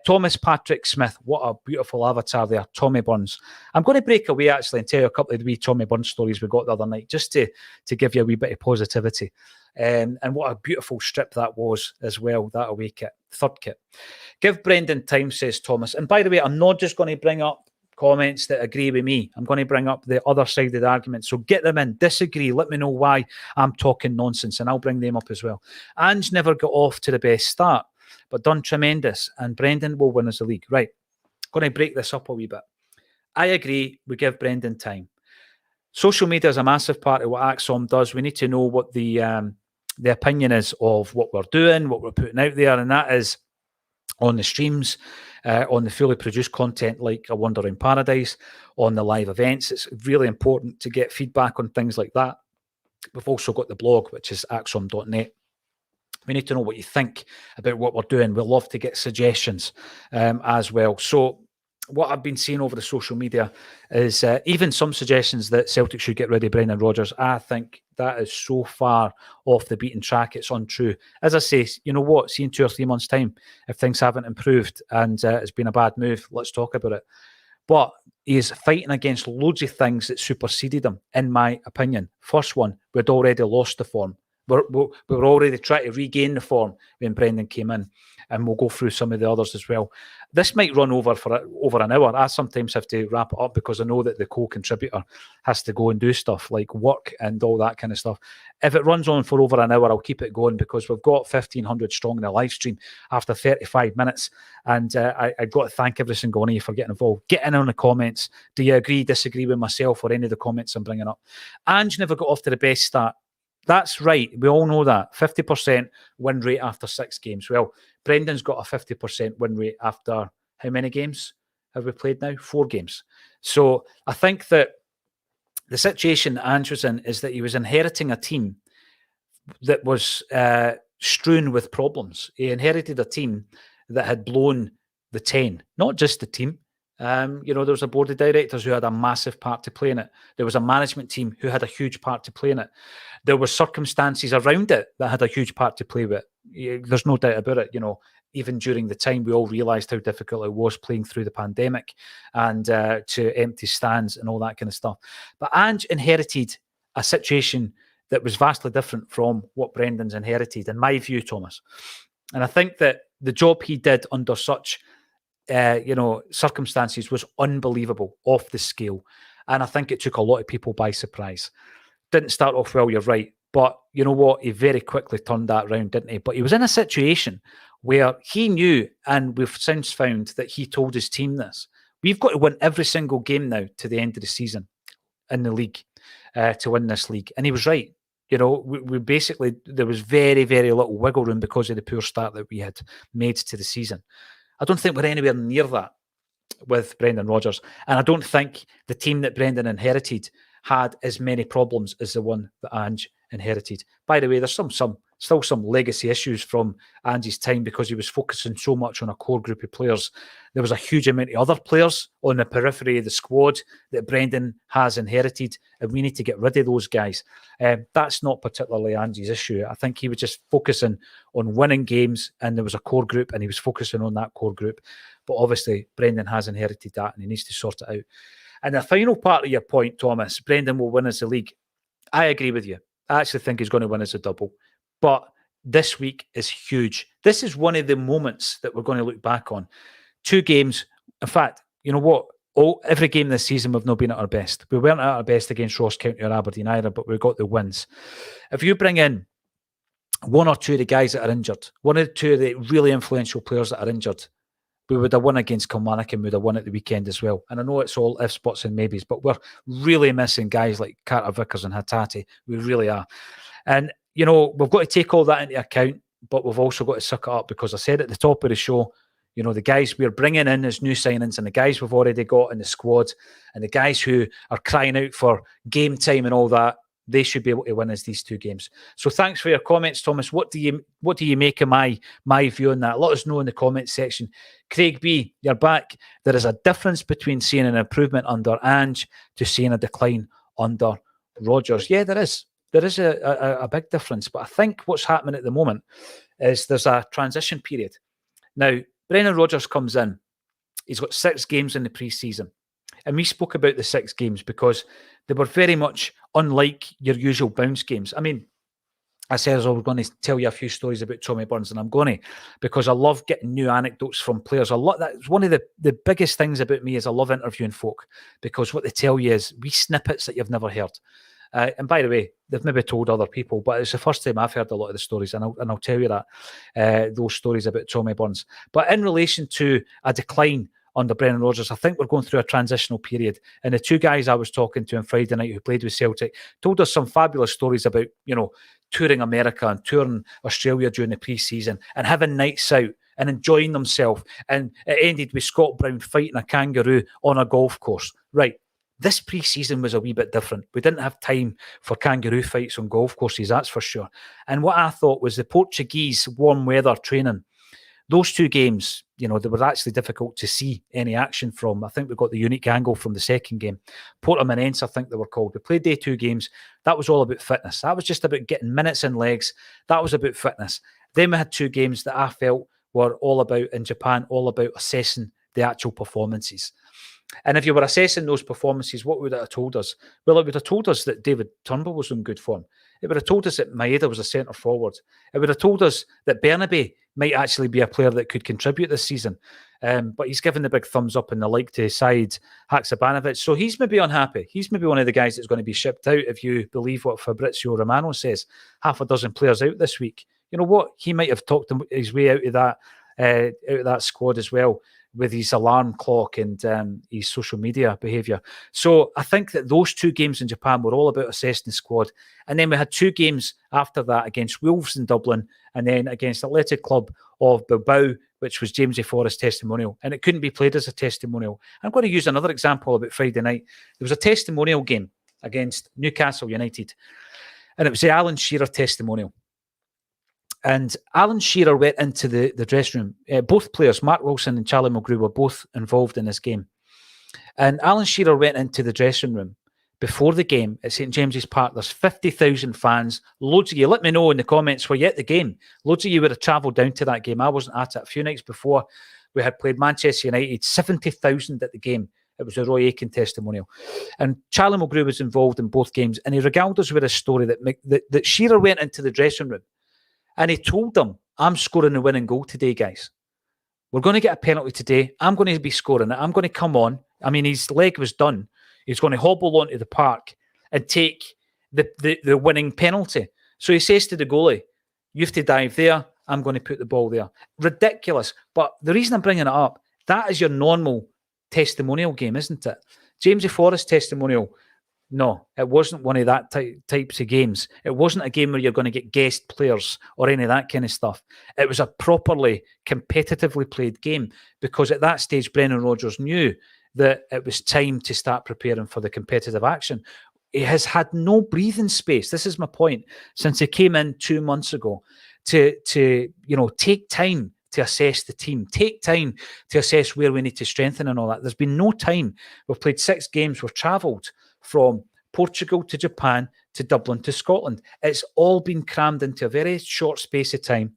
Thomas Patrick Smith, what a beautiful avatar there. Tommy Burns. I'm going to break away actually and tell you a couple of the wee Tommy Burns stories we got the other night, just to give you a wee bit of positivity. And what a beautiful strip that was as well, that away kit, third kit. Give Brendan time, says Thomas. And by the way, I'm not just going to bring up comments that agree with me. I'm going to bring up the other side of the argument. So get them in. Disagree. Let me know why I'm talking nonsense, and I'll bring them up as well. Ange never got off to the best start, but done tremendous, and Brendan will win us the league. Right. Going to break this up a wee bit. I agree. We give Brendan time. Social media is a massive part of what Acsom does. We need to know what the opinion is of what we're doing, what we're putting out there, and that is on the streams, on the fully produced content like A Wonder in Paradise, on the live events. It's really important to get feedback on things like that. We've also got the blog, which is acsom.net. We need to know what you think about what we're doing. We'll love to get suggestions as well. So what I've been seeing over the social media is even some suggestions that Celtic should get rid of Brendan Rodgers. I think that is so far off the beaten track, it's untrue. As I say, you know what? See in 2 or 3 months' time, if things haven't improved and it's been a bad move, let's talk about it. But he is fighting against loads of things that superseded him, in my opinion. First one, we'd already lost the form. we were already trying to regain the form when Brendan came in, and we'll go through some of the others as well. This might run over for over an hour. I sometimes have to wrap it up because I know that the co-contributor has to go and do stuff like work and all that kind of stuff. If it runs on for over an hour, I'll keep it going because we've got 1,500 strong in the live stream after 35 minutes. And I've got to thank every single one of you for getting involved. Get in on the comments. Do you agree, disagree with myself or any of the comments I'm bringing up? Ange never got off to the best start. That's right. We all know that. 50% win rate after 6 games. Well, Brendan's got a 50% win rate after how many games have we played now? 4 games. So I think that the situation that Ange was in is that he was inheriting a team that was strewn with problems. He inherited a team that had blown the 10, not just the team. There was a board of directors who had a massive part to play in it. There was a management team who had a huge part to play in it. There were circumstances around it that had a huge part to play with it. There's no doubt about it. Even during the time, we all realised how difficult it was playing through the pandemic and to empty stands and all that kind of stuff. But Ange inherited a situation that was vastly different from what Brendan's inherited, in my view, Thomas. And I think that the job he did under such circumstances was unbelievable, off the scale. And I think it took a lot of people by surprise. Didn't start off well, you're right. But you know what? He very quickly turned that around, didn't he? But he was in a situation where he knew, and we've since found that he told his team this, we've got to win every single game now to the end of the season in the league to win this league. And he was right. We basically, there was very, very little wiggle room because of the poor start that we had made to the season. I don't think we're anywhere near that with Brendan Rodgers. And I don't think the team that Brendan inherited had as many problems as the one that Ange inherited. By the way, there's still some legacy issues from Ange's time because he was focusing so much on a core group of players. There was a huge amount of other players on the periphery of the squad that Brendan has inherited, and we need to get rid of those guys. That's not particularly Ange's issue. I think he was just focusing on winning games, and there was a core group, and he was focusing on that core group. But obviously, Brendan has inherited that, and he needs to sort it out. And the final part of your point, Thomas, Brendan will win as the league. I agree with you. I actually think he's going to win as a double. But this week is huge. This is one of the moments that we're going to look back on. 2 games. In fact, you know what? Every game this season, we've not been at our best. We weren't at our best against Ross County or Aberdeen either, but we got the wins. If you bring in 1 or 2 of the guys that are injured, 1 or 2 of the really influential players that are injured, we would have won against Kilmarnock and we would have won at the weekend as well. And I know it's all ifs, buts and maybes, but we're really missing guys like Carter Vickers and Hatate. We really are. And, we've got to take all that into account, but we've also got to suck it up because I said at the top of the show, the guys we're bringing in as new signings and the guys we've already got in the squad and the guys who are crying out for game time and all that, they should be able to win us these 2 games. So thanks for your comments, Thomas. What do you make of my view on that? Let us know in the comments section. Craig B, you're back. There is a difference between seeing an improvement under Ange to seeing a decline under Rodgers. Yeah, there is. There is a big difference. But I think what's happening at the moment is there's a transition period. Now, Brendan Rodgers comes in. He's got 6 games in the pre-season. And we spoke about the 6 games because they were very much unlike your usual bounce games. I mean, I said I was going to tell you a few stories about Tommy Burns, and I'm going to, because I love getting new anecdotes from players. That's one of the biggest things about me is I love interviewing folk, because what they tell you is wee snippets that you've never heard. And by the way, they've maybe told other people, but it's the first time I've heard a lot of the stories, and I'll tell you that, those stories about Tommy Burns. But in relation to a decline under Brendan Rodgers, I think we're going through a transitional period. And the 2 guys I was talking to on Friday night who played with Celtic told us some fabulous stories about, touring America and touring Australia during the pre-season and having nights out and enjoying themselves. And it ended with Scott Brown fighting a kangaroo on a golf course. Right. This pre-season was a wee bit different. We didn't have time for kangaroo fights on golf courses, that's for sure. And what I thought was the Portuguese warm weather training, those 2 games, they were actually difficult to see any action from. I think we got the unique angle from the second game. Portimonense, I think they were called. We played day 2 games. That was all about fitness. That was just about getting minutes and legs. That was about fitness. Then we had 2 games that I felt were all about, in Japan, all about assessing the actual performances. And if you were assessing those performances, what would it have told us? Well, it would have told us that David Turnbull was in good form. It would have told us that Maeda was a centre forward. It would have told us that Bernabe might actually be a player that could contribute this season. But he's given the big thumbs up and the like to side Haksabanovic. So he's maybe unhappy. He's maybe one of the guys that's going to be shipped out, if you believe what Fabrizio Romano says. Half a dozen players out this week. You know what? He might have talked his way out of that squad as well, with his alarm clock and his social media behaviour. So I think that those 2 games in Japan were all about assessing the squad. And then we had 2 games after that against Wolves in Dublin and then against Athletic Club of Bilbao, which was James Forrest's testimonial. And it couldn't be played as a testimonial. I'm going to use another example about Friday night. There was a testimonial game against Newcastle United. And it was the Alan Shearer testimonial. And Alan Shearer went into the dressing room. Both players, Mark Wilson and Charlie Mulgrew, were both involved in this game. And Alan Shearer went into the dressing room before the game at St James's Park. There's 50,000 fans. Loads of you, let me know in the comments, were you at the game? Loads of you would have travelled down to that game. I wasn't at it. A few nights before, we had played Manchester United, 70,000 at the game. It was a Roy Aitken testimonial. And Charlie Mulgrew was involved in both games. And he regaled us with a story that Shearer went into the dressing room and he told them, I'm scoring the winning goal today, guys. We're going to get a penalty today. I'm going to be scoring it. I'm going to come on. I mean, his leg was done. He's going to hobble onto the park and take the winning penalty. So he says to the goalie, you have to dive there. I'm going to put the ball there. Ridiculous. But the reason I'm bringing it up, that is your normal testimonial game, isn't it? James Forrest testimonial, no, it wasn't one of that types of games. It wasn't a game where you're going to get guest players or any of that kind of stuff. It was a properly competitively played game because at that stage, Brendan Rodgers knew that it was time to start preparing for the competitive action. He has had no breathing space. This is my point. Since he came in 2 months ago to take time to assess the team, take time to assess where we need to strengthen and all that. There's been no time. We've played 6 games. We've travelled from Portugal to Japan to Dublin to Scotland. It's all been crammed into a very short space of time.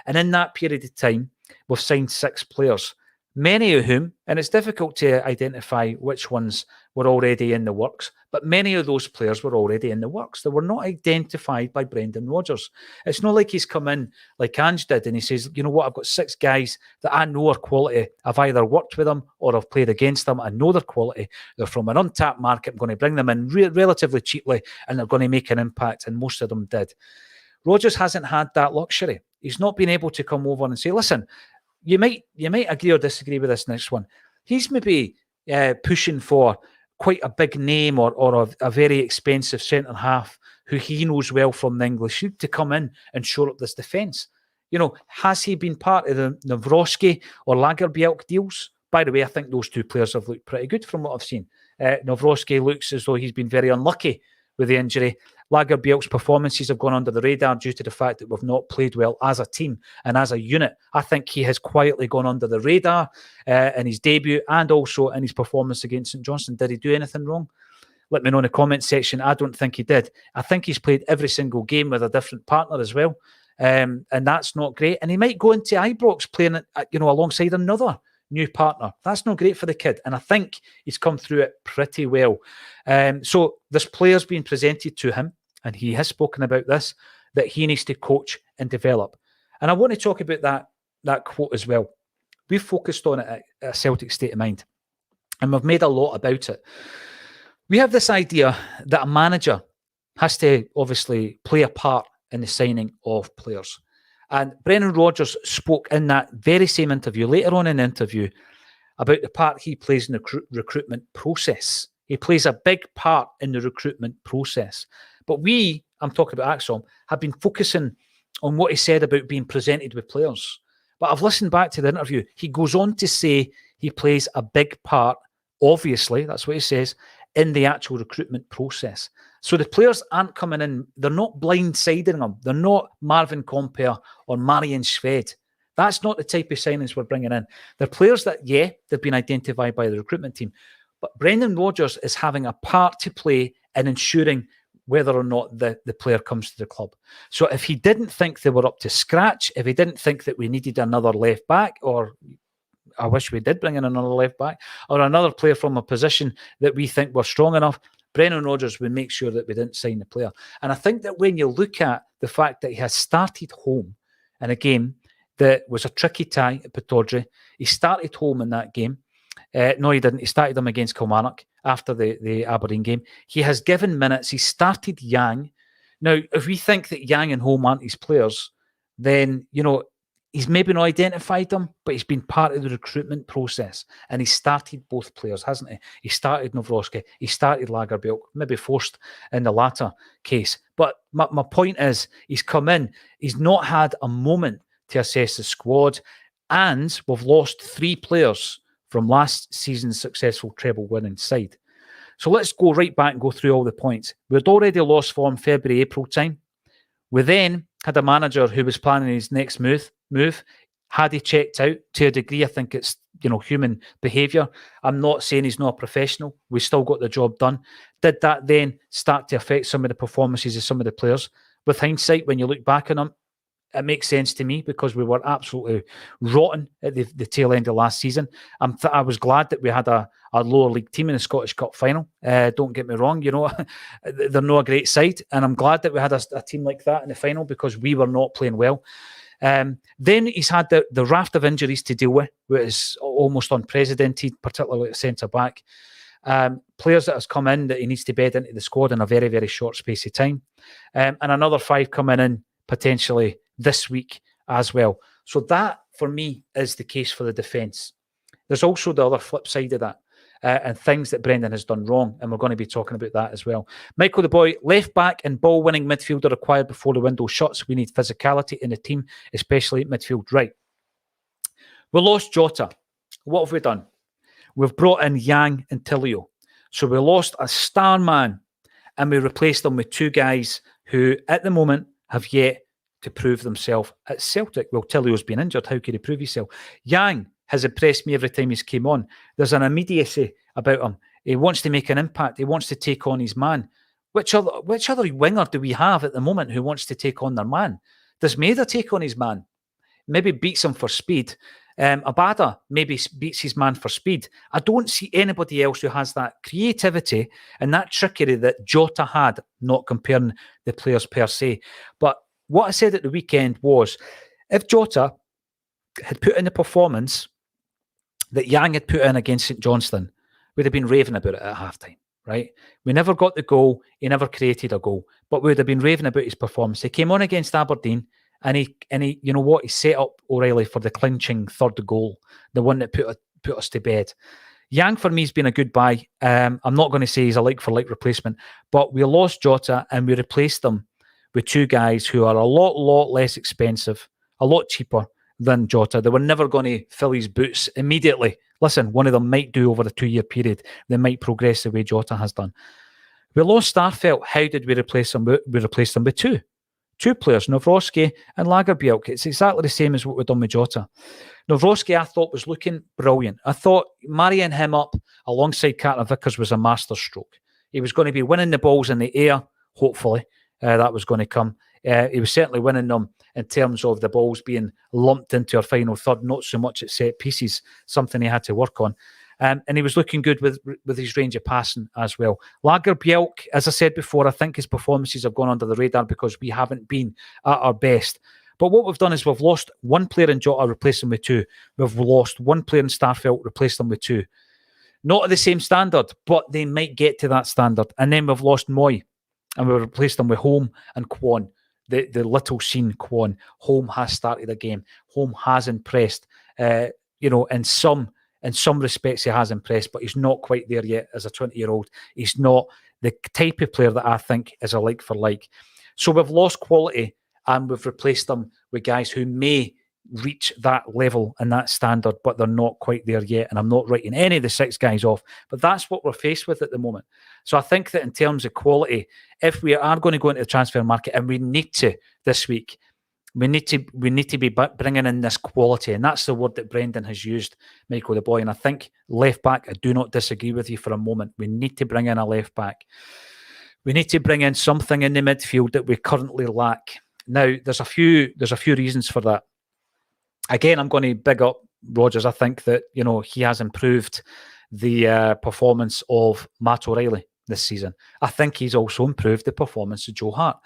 And in that period of time, we've signed 6 players, many of whom, and it's difficult to identify which ones were already in the works, but many of those players were already in the works. They were not identified by Brendan Rodgers. It's not like he's come in like Ange did and he says, you know what, I've got 6 guys that I know are quality. I've either worked with them or I've played against them. I know they're quality. They're from an untapped market. I'm going to bring them in relatively cheaply and they're going to make an impact, and most of them did. Rodgers hasn't had that luxury. He's not been able to come over and say, listen, you might agree or disagree with this next one. He's maybe pushing for quite a big name or a very expensive centre-half who he knows well from the English League to come in and shore up this defence. You know, has he been part of the Nawrocki or Lagerbielke deals? By the way, I think those 2 players have looked pretty good from what I've seen. Nawrocki looks as though he's been very unlucky with the injury. Lagerbielke's performances have gone under the radar due to the fact that we've not played well as a team and as a unit. I think he has quietly gone under the radar in his debut and also in his performance against St Johnstone. Did he do anything wrong? Let me know in the comment section. I don't think he did. I think he's played every single game with a different partner as well. And that's not great. And he might go into Ibrox playing alongside another new partner. That's not great for the kid. And I think he's come through it pretty well. So there's players being presented to him, and he has spoken about this, that he needs to coach and develop. And I want to talk about that quote as well. We've focused on it at Celtic State of Mind, and we've made a lot about it. We have this idea that a manager has to obviously play a part in the signing of players. And Brendan Rodgers spoke in that very same interview, later on in the interview, about the part he plays in the recruitment process. He plays a big part in the recruitment process. But we, I'm talking about Acsom, have been focusing on what he said about being presented with players. But I've listened back to the interview. He goes on to say he plays a big part, obviously, that's what he says, in the actual recruitment process. So the players aren't coming in, they're not blindsiding them. They're not Marvin Compere or Marian Shved. That's not the type of signings we're bringing in. They're players that, they've been identified by the recruitment team. But Brendan Rodgers is having a part to play in ensuring whether or not the player comes to the club. So if he didn't think they were up to scratch, if he didn't think that we needed another left back or I wish we did bring in another left back or another player from a position that we think we're strong enough. Brendan Rodgers would make sure that we didn't sign the player. And I think that when you look at the fact that he has started home in a game that was a tricky tie at Pittodrie, he started home in that game. No, he didn't. He started them against Kilmarnock after the Aberdeen game. He has given minutes. He started Yang. Now, if we think that Yang and Holm aren't his players, then, he's maybe not identified them, but he's been part of the recruitment process. And he started both players, hasn't he? He started Nawrocki. He started Lagerbielke, maybe forced in the latter case. But my point is, he's come in. He's not had a moment to assess the squad. And we've lost 3 players from last season's successful treble-winning side. So let's go right back and go through all the points. We'd already lost form February, April time. We then had a manager who was planning his next move. Had he checked out to a degree? I think it's human behaviour. I'm not saying he's not a professional. We still got the job done. Did that then start to affect some of the performances of some of the players? With hindsight, when you look back on them, it makes sense to me because we were absolutely rotten at the tail end of last season. I was glad that we had a lower league team in the Scottish Cup final. Don't get me wrong, they're not a great side, and I'm glad that we had a team like that in the final because we were not playing well. Then he's had the raft of injuries to deal with, which is almost unprecedented, particularly at centre-back. Players that has come in that he needs to bed into the squad in a very, very short space of time. And another 5 coming in potentially this week as well. So that, for me, is the case for the defence. There's also the other flip side of that and things that Brendan has done wrong, and we're going to be talking about that as well. Michael the Boy, left back and ball-winning midfielder required before the window shuts. We need physicality in the team, especially at midfield right. We lost Jota. What have we done? We've brought in Yang and Tilio. So we lost a star man, and we replaced them with 2 guys who, at the moment, have yet to prove themselves at Celtic. Well, Tilio's been injured. How could he prove himself? Yang has impressed me every time he's came on. There's an immediacy about him. He wants to make an impact. He wants to take on his man. Which other winger do we have at the moment who wants to take on their man? Does Maida take on his man? Maybe beats him for speed. Abada maybe beats his man for speed. I don't see anybody else who has that creativity and that trickery that Jota had, not comparing the players per se. But what I said at the weekend was, if Jota had put in the performance that Yang had put in against St Johnstone, we'd have been raving about it at halftime, right? We never got the goal. He never created a goal, but we would have been raving about his performance. He came on against Aberdeen, and he, you know what? He set up OReilly for the clinching third goal, the one that put us to bed. Yang for me has been a good buy. I'm not going to say he's a like-for-like replacement, but we lost Jota and we replaced them with 2 guys who are a lot less expensive, a lot cheaper than Jota. They were never going to fill his boots immediately. Listen, one of them might do over a 2-year period. They might progress the way Jota has done. We lost Starfelt. How did we replace them? We replaced them with 2 players, Nawrocki and Lagerbielke. It's exactly the same as what we've done with Jota. Nawrocki, I thought, was looking brilliant. I thought marrying him up alongside Carter Vickers was a masterstroke. He was going to be winning the balls in the air, hopefully. That was going to come. He was certainly winning them in terms of the balls being lumped into our final third, not so much at set pieces, something he had to work on. And he was looking good with his range of passing as well. Lagerbielke, as I said before, I think his performances have gone under the radar because we haven't been at our best. But what we've done is we've lost 1 player in Jota, replaced them with 2. We've lost 1 player in Starfelt, replaced them with 2. Not at the same standard, but they might get to that standard. And then we've lost Moy, and we've replaced them with Holm and Kwon. The little seen Kwon. Holm has started a game. Holm has impressed. In some respects, he has impressed, but he's not quite there yet as a 20-year-old. He's not the type of player that I think is a like for like. So we've lost quality, and we've replaced them with guys who may reach that level and that standard, but they're not quite there yet. And I'm not writing any of the 6 guys off, but that's what we're faced with at the moment. So I think that in terms of quality, if we are going to go into the transfer market, and we need to this week, we need to be bringing in this quality, and that's the word that Brendan has used, Michael the Boy. And I think left back, I do not disagree with you for a moment. We need to bring in a left back. We need to bring in something in the midfield that we currently lack. Now, there's a few reasons for that. Again, I'm going to big up Rodgers. I think that, he has improved the performance of Matt O'Reilly this season. I think he's also improved the performance of Joe Hart.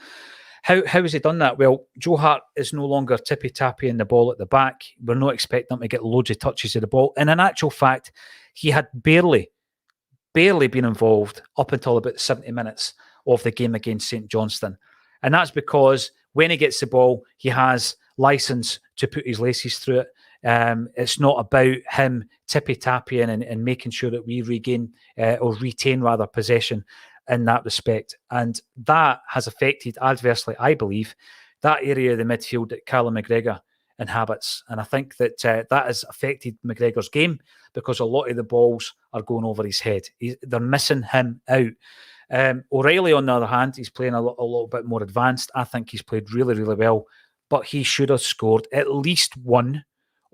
How has he done that? Well, Joe Hart is no longer tippy-tappying the ball at the back. We're not expecting him to get loads of touches of the ball. And in actual fact, he had barely been involved up until about 70 minutes of the game against St Johnstone. And that's because when he gets the ball, he has license to put his laces through it. It's not about him tippy-tappying and making sure that we retain possession in that respect. And that has affected adversely, I believe, that area of the midfield that Callum McGregor inhabits. And I think that that has affected McGregor's game because a lot of the balls are going over his head. They're missing him out. O'Reilly, on the other hand, he's playing a little bit more advanced. I think he's played really, really well, but he should have scored at least one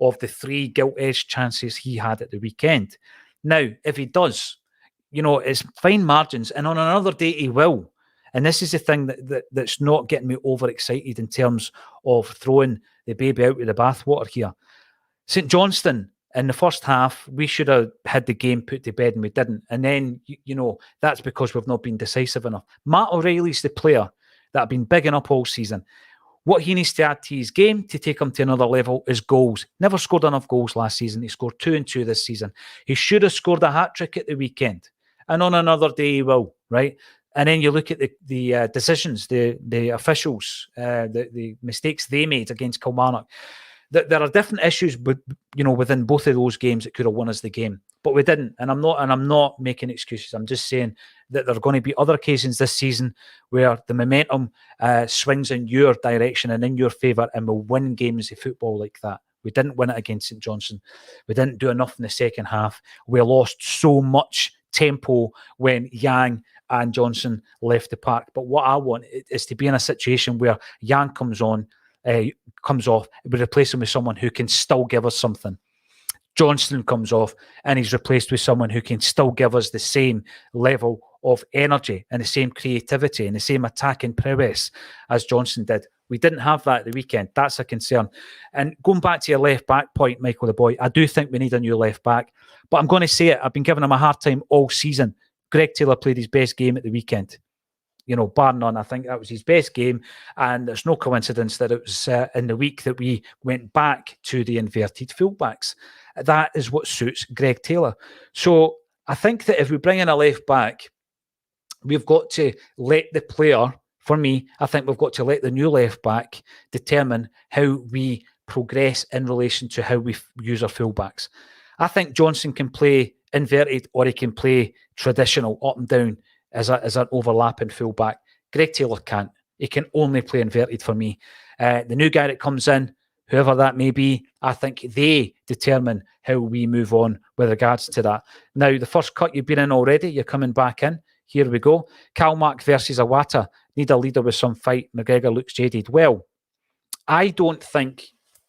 of the 3 gilt-edged chances he had at the weekend. Now, if he does, it's fine margins, and on another day he will. And this is the thing that's not getting me overexcited in terms of throwing the baby out with the bathwater here. St Johnstone, in the first half, we should have had the game put to bed and we didn't. And then, that's because we've not been decisive enough. Matt O'Reilly's the player that I've been bigging up all season. What he needs to add to his game to take him to another level is goals. Never scored enough goals last season. He scored 2 and 2 this season. He should have scored a hat-trick at the weekend. And on another day he will, right? And then you look at the decisions, the officials, the mistakes they made against Kilmarnock. There are different issues, within both of those games that could have won us the game, but we didn't. And I'm not making excuses. I'm just saying that there are going to be other occasions this season where the momentum swings in your direction and in your favour, and we'll win games of football like that. We didn't win it against St Johnstone. We didn't do enough in the second half. We lost so much tempo when Yang and Johnson left the park. But what I want is to be in a situation where Yang comes off, we replace him with someone who can still give us something. Johnston comes off and he's replaced with someone who can still give us the same level of energy and the same creativity and the same attacking prowess as Johnson did. We didn't have that at the weekend. That's a concern. And going back to your left back point, Michael the boy, I do think we need a new left back. But I'm going to say it. I've been giving him a hard time all season. Greg Taylor played his best game at the weekend. Bar none, I think that was his best game. And there's no coincidence that it was in the week that we went back to the inverted fullbacks. That is what suits Greg Taylor. So I think that if we bring in a left back, we've got to let the player, for me, I think we've got to let the new left back determine how we progress in relation to how we use our fullbacks. I think Johnson can play inverted or he can play traditional up and down as an overlapping fullback. Greg Taylor can't. He can only play inverted for me. The new guy that comes in, whoever that may be, I think they determine how we move on with regards to that. Now, the first cut you've been in already, you're coming back in. Here we go. Kalmak versus Awata. Need a leader with some fight. McGregor looks jaded. Well, I don't think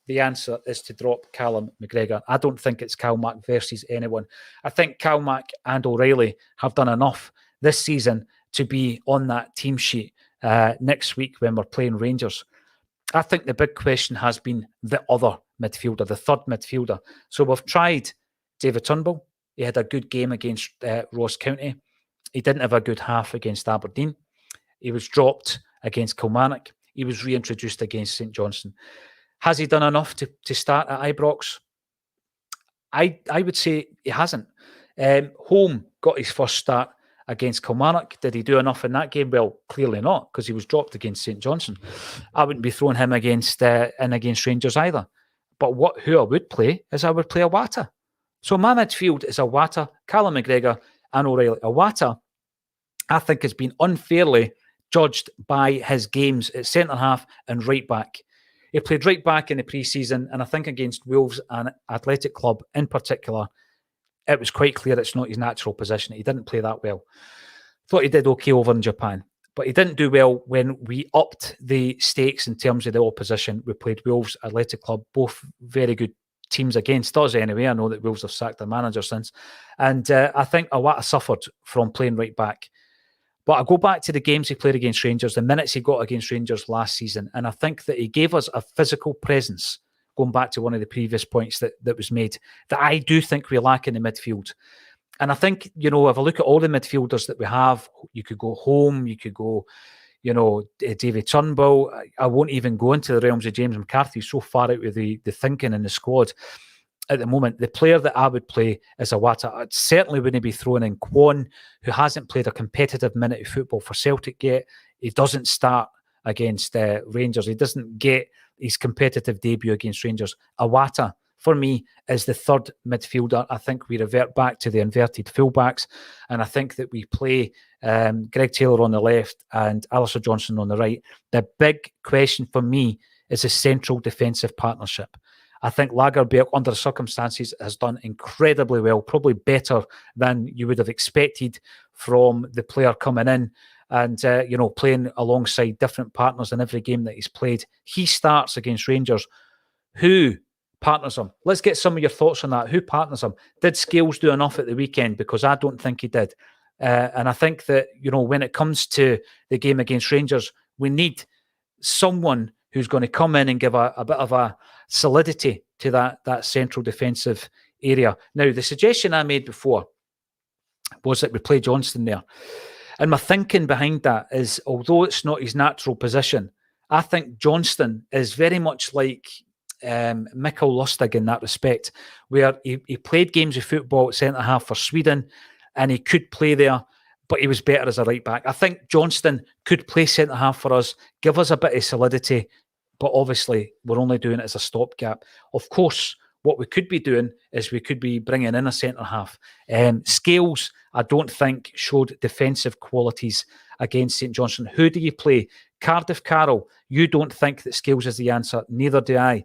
the answer is to drop Callum McGregor. I don't think it's Kalmak versus anyone. I think Kalmak and O'Reilly have done enough this season to be on that team sheet next week when we're playing Rangers. I think the big question has been the other midfielder, the third midfielder. So we've tried David Turnbull. He had a good game against Ross County. He didn't have a good half against Aberdeen. He was dropped against Kilmarnock. He was reintroduced against St Johnstone. Has he done enough to start at Ibrox? I would say he hasn't. Home got his first start against Kilmarnock. Did he do enough in that game? Well, clearly not, because he was dropped against St Johnstone. I wouldn't be throwing him against Rangers either. But who I would play is I would play Awata. So my midfield is Awata, Callum McGregor and O'Reilly. Awata, I think, has been unfairly judged by his games at centre-half and right-back. He played right-back in the pre-season, and I think against Wolves and Athletic Club in particular, it was quite clear it's not his natural position. He didn't play that well. Thought he did okay over in Japan, but he didn't do well when we upped the stakes in terms of the opposition. We played Wolves, Athletic Club, both very good teams against us anyway. I know that Wolves have sacked their manager since. And I think Awata suffered from playing right back. But I go back to the games he played against Rangers, the minutes he got against Rangers last season, and I think that he gave us a physical presence going back to one of the previous points that was made, that I do think we lack in the midfield. And I think, if I look at all the midfielders that we have, you could go Home, you could go, David Turnbull. I won't even go into the realms of James McCarthy. He's so far out with the thinking in the squad at the moment. The player that I would play is Awata. I certainly wouldn't be throwing in Kwon, who hasn't played a competitive minute of football for Celtic yet. He doesn't start against Rangers. He doesn't get his competitive debut against Rangers. Awata, for me, is the third midfielder. I think we revert back to the inverted fullbacks, and I think that we play Greg Taylor on the left and Alistair Johnston on the right. The big question for me is a central defensive partnership. I think Lagerberg, under the circumstances, has done incredibly well, probably better than you would have expected from the player coming in and, playing alongside different partners in every game that he's played. He starts against Rangers. Who partners him? Let's get some of your thoughts on that. Who partners him? Did Scales do enough at the weekend? Because I don't think he did. And I think that, when it comes to the game against Rangers, we need someone who's going to come in and give a bit of a solidity to that central defensive area. Now, the suggestion I made before was that we play Johnston there. And my thinking behind that is, although it's not his natural position, I think Johnston is very much like Mikkel Lustig in that respect, where he played games of football at centre-half for Sweden, and he could play there, but he was better as a right-back. I think Johnston could play centre-half for us, give us a bit of solidity, but obviously we're only doing it as a stopgap. Of course, what we could be doing is we could be bringing in a centre-half. Scales, I don't think, showed defensive qualities against St Johnstone. Who do you play? Cardiff Carroll. You don't think that Scales is the answer. Neither do I.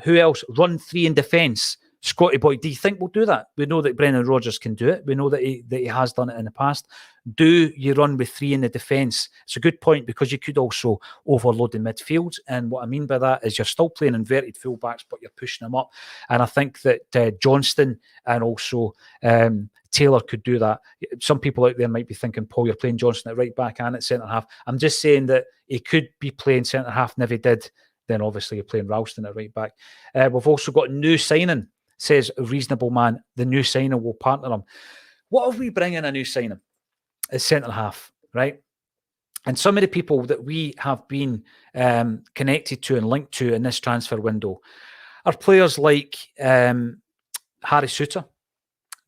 Who else? Run three in defence. Scotty Boy, do you think we'll do that? We know that Brendan Rodgers can do it. We know that he has done it in the past. Do you run with three in the defence? It's a good point, because you could also overload the midfield. And what I mean by that is you're still playing inverted fullbacks, but you're pushing them up. And I think that Johnston and also Taylor could do that. Some people out there might be thinking, Paul, you're playing Johnston at right back and at centre-half. I'm just saying that he could be playing centre-half, and if he did, then obviously you're playing Ralston at right back. We've also got a new signing. Says a reasonable man, the new signing will partner him. What if we bring in a new signing as centre-half, right? And some of the people that we have been connected to and linked to in this transfer window are players like Harry Souttar,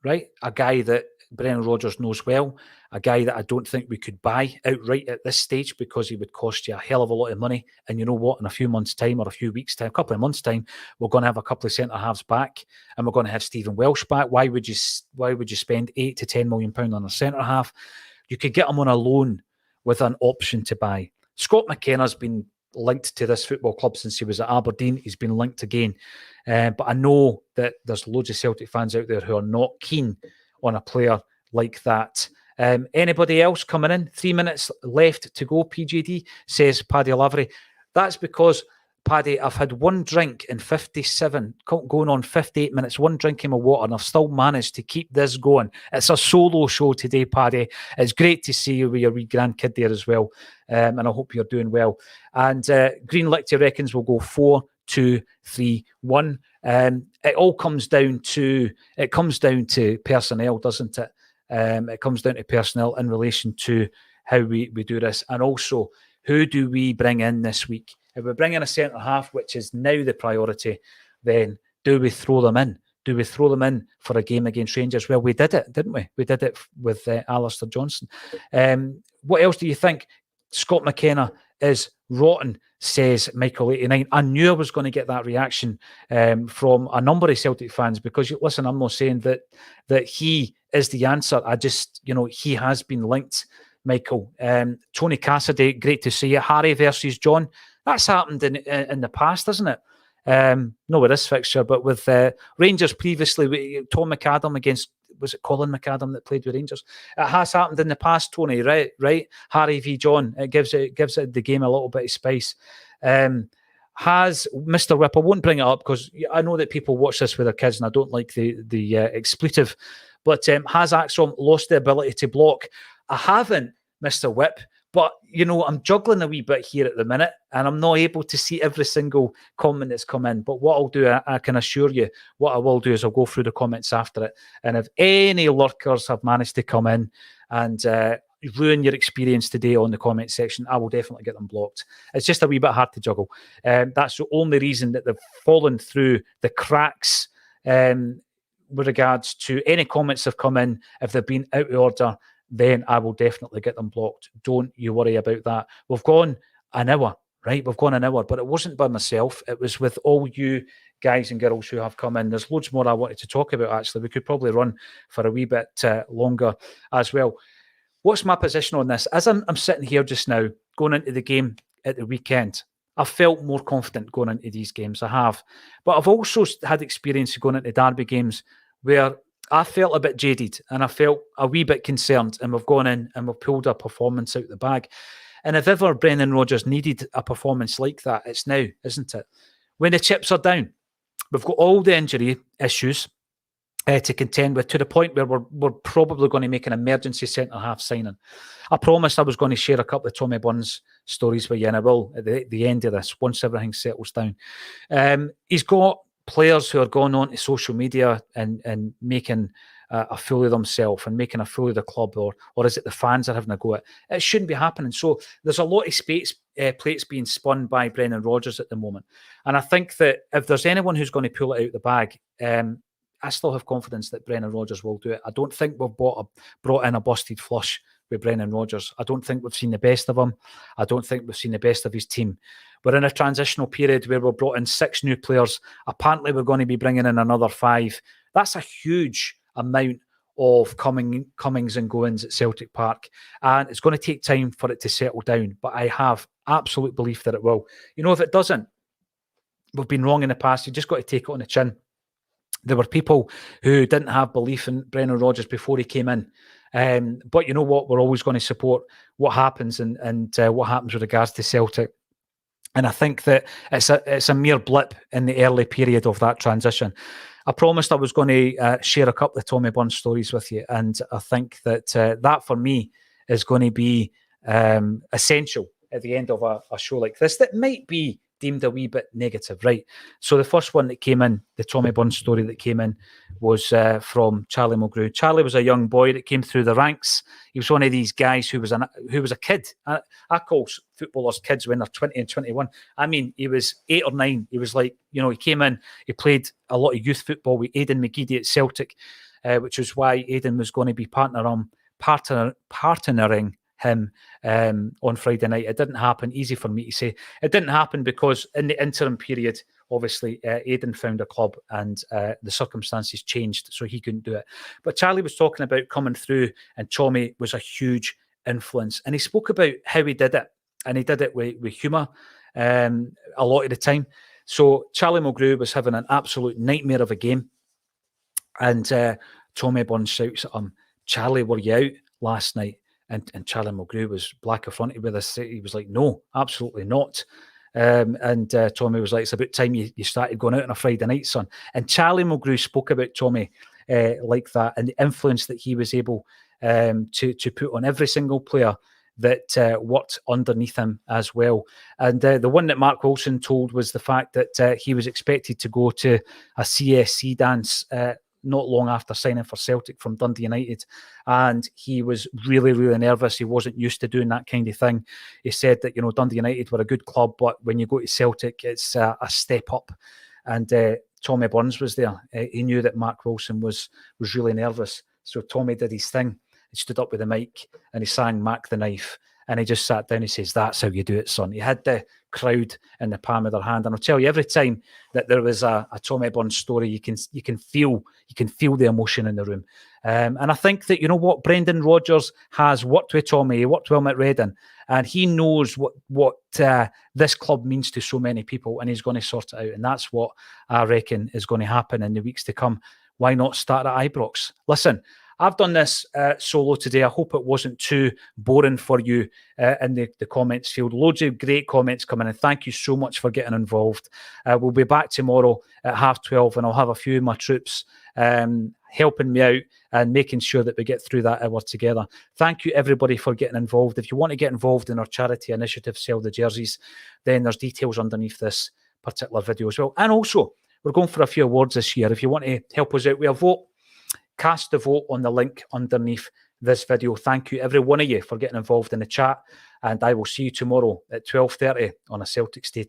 right? A guy that Brendan Rodgers knows well, a guy that I don't think we could buy outright at this stage, because he would cost you a hell of a lot of money. And you know what? In a few months' time, or a few weeks' time, a couple of months' time, we're going to have a couple of centre-halves back, and we're going to have Stephen Welsh back. Why would you spend £8 to £10 million on a centre-half? You could get him on a loan with an option to buy. Scott McKenna's been linked to this football club since he was at Aberdeen. He's been linked again. But I know that there's loads of Celtic fans out there who are not keen on a player like that. Anybody else coming in? 3 minutes left to go, PJD, says Paddy Lavery. That's because, Paddy, I've had one drink in 57, going on 58 minutes, one drink of my water, and I've still managed to keep this going. It's a solo show today, Paddy. It's great to see you with your wee grandkid there as well, and I hope you're doing well. And Green Lichty reckons we'll go 4-2-3-1. It all comes down to personnel, doesn't it? It comes down to personnel in relation to how we do this, and also who do we bring in this week? If we bring in a centre-half, which is now the priority, then do we throw them in? Do we throw them in for a game against Rangers? Well, we did it, didn't we? We did it with Alistair Johnston. What else do you think? Scott McKenna is rotten, says Michael89. I knew I was going to get that reaction from a number of Celtic fans, because, listen, I'm not saying that he is the answer. I just, he has been linked, Michael. Tony Cassidy, great to see you. Harry versus John. That's happened in the past, hasn't it? Not with this fixture, but with Rangers previously. Tom McAdam against, was it Colin McAdam that played with Rangers? It has happened in the past, Tony, right? Harry v John. It gives it the game a little bit of spice. Has Mr. Whip, I won't bring it up because I know that people watch this with their kids and I don't like the expletive, but has Acsom lost the ability to block? I haven't, Mr. Whip, But, I'm juggling a wee bit here at the minute, and I'm not able to see every single comment that's come in. But what I'll do, I can assure you, what I will do is I'll go through the comments after it. And if any lurkers have managed to come in and ruin your experience today on the comment section, I will definitely get them blocked. It's just a wee bit hard to juggle. That's the only reason that they've fallen through the cracks with regards to any comments that have come in. If they've been out of order, then I will definitely get them blocked. Don't you worry about that. We've gone an hour, right? We've gone an hour, but it wasn't by myself. It was with all you guys and girls who have come in. There's loads more I wanted to talk about, actually. We could probably run for a wee bit longer as well. What's my position on this? As I'm sitting here just now, going into the game at the weekend, I felt more confident going into these games. I have. But I've also had experience going into derby games where I felt a bit jaded and I felt a wee bit concerned, and we've gone in and we've pulled a performance out the bag. And if ever Brendan Rodgers needed a performance like that, it's now, isn't it? When the chips are down, we've got all the injury issues to contend with, to the point where we're probably going to make an emergency centre-half signing. I promised I was going to share a couple of Tommy Burns stories with you, and I will at the end of this, once everything settles down. He's got players who are going on to social media and making a fool of themselves and making a fool of the club, or is it the fans are having a go at? It shouldn't be happening. So there's a lot of plates being spun by Brendan Rodgers at the moment. And I think that if there's anyone who's going to pull it out the bag, I still have confidence that Brendan Rodgers will do it. I don't think we've brought in a busted flush with Brendan Rodgers. I don't think we've seen the best of him. I don't think we've seen the best of his team. We're in a transitional period where we've brought in 6 new players. Apparently, we're going to be bringing in another 5. That's a huge amount of comings and goings at Celtic Park. And it's going to take time for it to settle down. But I have absolute belief that it will. If it doesn't, we've been wrong in the past. You just got to take it on the chin. There were people who didn't have belief in Brendan Rodgers before he came in. But you know what? We're always going to support what happens and what happens with regards to Celtic. And I think that it's a mere blip in the early period of that transition. I promised I was going to share a couple of Tommy Burns stories with you. And I think that that for me is going to be essential at the end of a show like this that might be deemed a wee bit negative, right? So the first one that came in, the Tommy Burns story that came in, was from Charlie Mulgrew. Charlie was a young boy that came through the ranks. He was one of these guys who was a kid. I call footballers kids when they're 20 and 21. I mean, he was 8 or 9. He was like, he came in, he played a lot of youth football with Aidan McGeady at Celtic, which was why Aidan was going to be partnering him on Friday night. It didn't happen. Easy for me to say. It didn't happen because in the interim period, obviously, Aidan found a club and the circumstances changed, so he couldn't do it. But Charlie was talking about coming through, and Tommy was a huge influence. And he spoke about how he did it, and he did it with humour a lot of the time. So Charlie Mulgrew was having an absolute nightmare of a game, and Tommy Burns shouts at him, "Charlie, were you out last night?" And Charlie Mulgrew was black affronted with us. He was like, "No, absolutely not." And Tommy was like, "It's about time you started going out on a Friday night, son." And Charlie Mulgrew spoke about Tommy like that, and the influence that he was able to put on every single player that worked underneath him as well. And the one that Mark Wilson told was the fact that he was expected to go to a CSC dance not long after signing for Celtic from Dundee United, and he was really, really nervous. He wasn't used to doing that kind of thing. He said that Dundee United were a good club, but when you go to Celtic, it's a step up. And Tommy Burns was there. He knew that Mark Wilson was really nervous, so Tommy did his thing. He stood up with the mic and he sang "Mark the Knife," and he just sat down. He says, "That's how you do it, son." He had the crowd in the palm of their hand, and I'll tell you, every time that there was a Tommy Burns story, you can feel the emotion in the room. And I think that Brendan Rodgers has worked with Tommy. He worked with him at Reading, and he knows what this club means to so many people, and he's going to sort it out. And that's what I reckon is going to happen in the weeks to come. Why not start at Ibrox? Listen, I've done this solo today. I hope it wasn't too boring for you in the comments field. Loads of great comments coming in. Thank you so much for getting involved. We'll be back tomorrow at 12:30, and I'll have a few of my troops helping me out and making sure that we get through that hour together. Thank you, everybody, for getting involved. If you want to get involved in our charity initiative, Sell the Jerseys, then there's details underneath this particular video as well. And also, we're going for a few awards this year. If you want to help us out with a vote, cast the vote on the link underneath this video. Thank you, every one of you, for getting involved in the chat. And I will see you tomorrow at 12:30 on a Celtic State of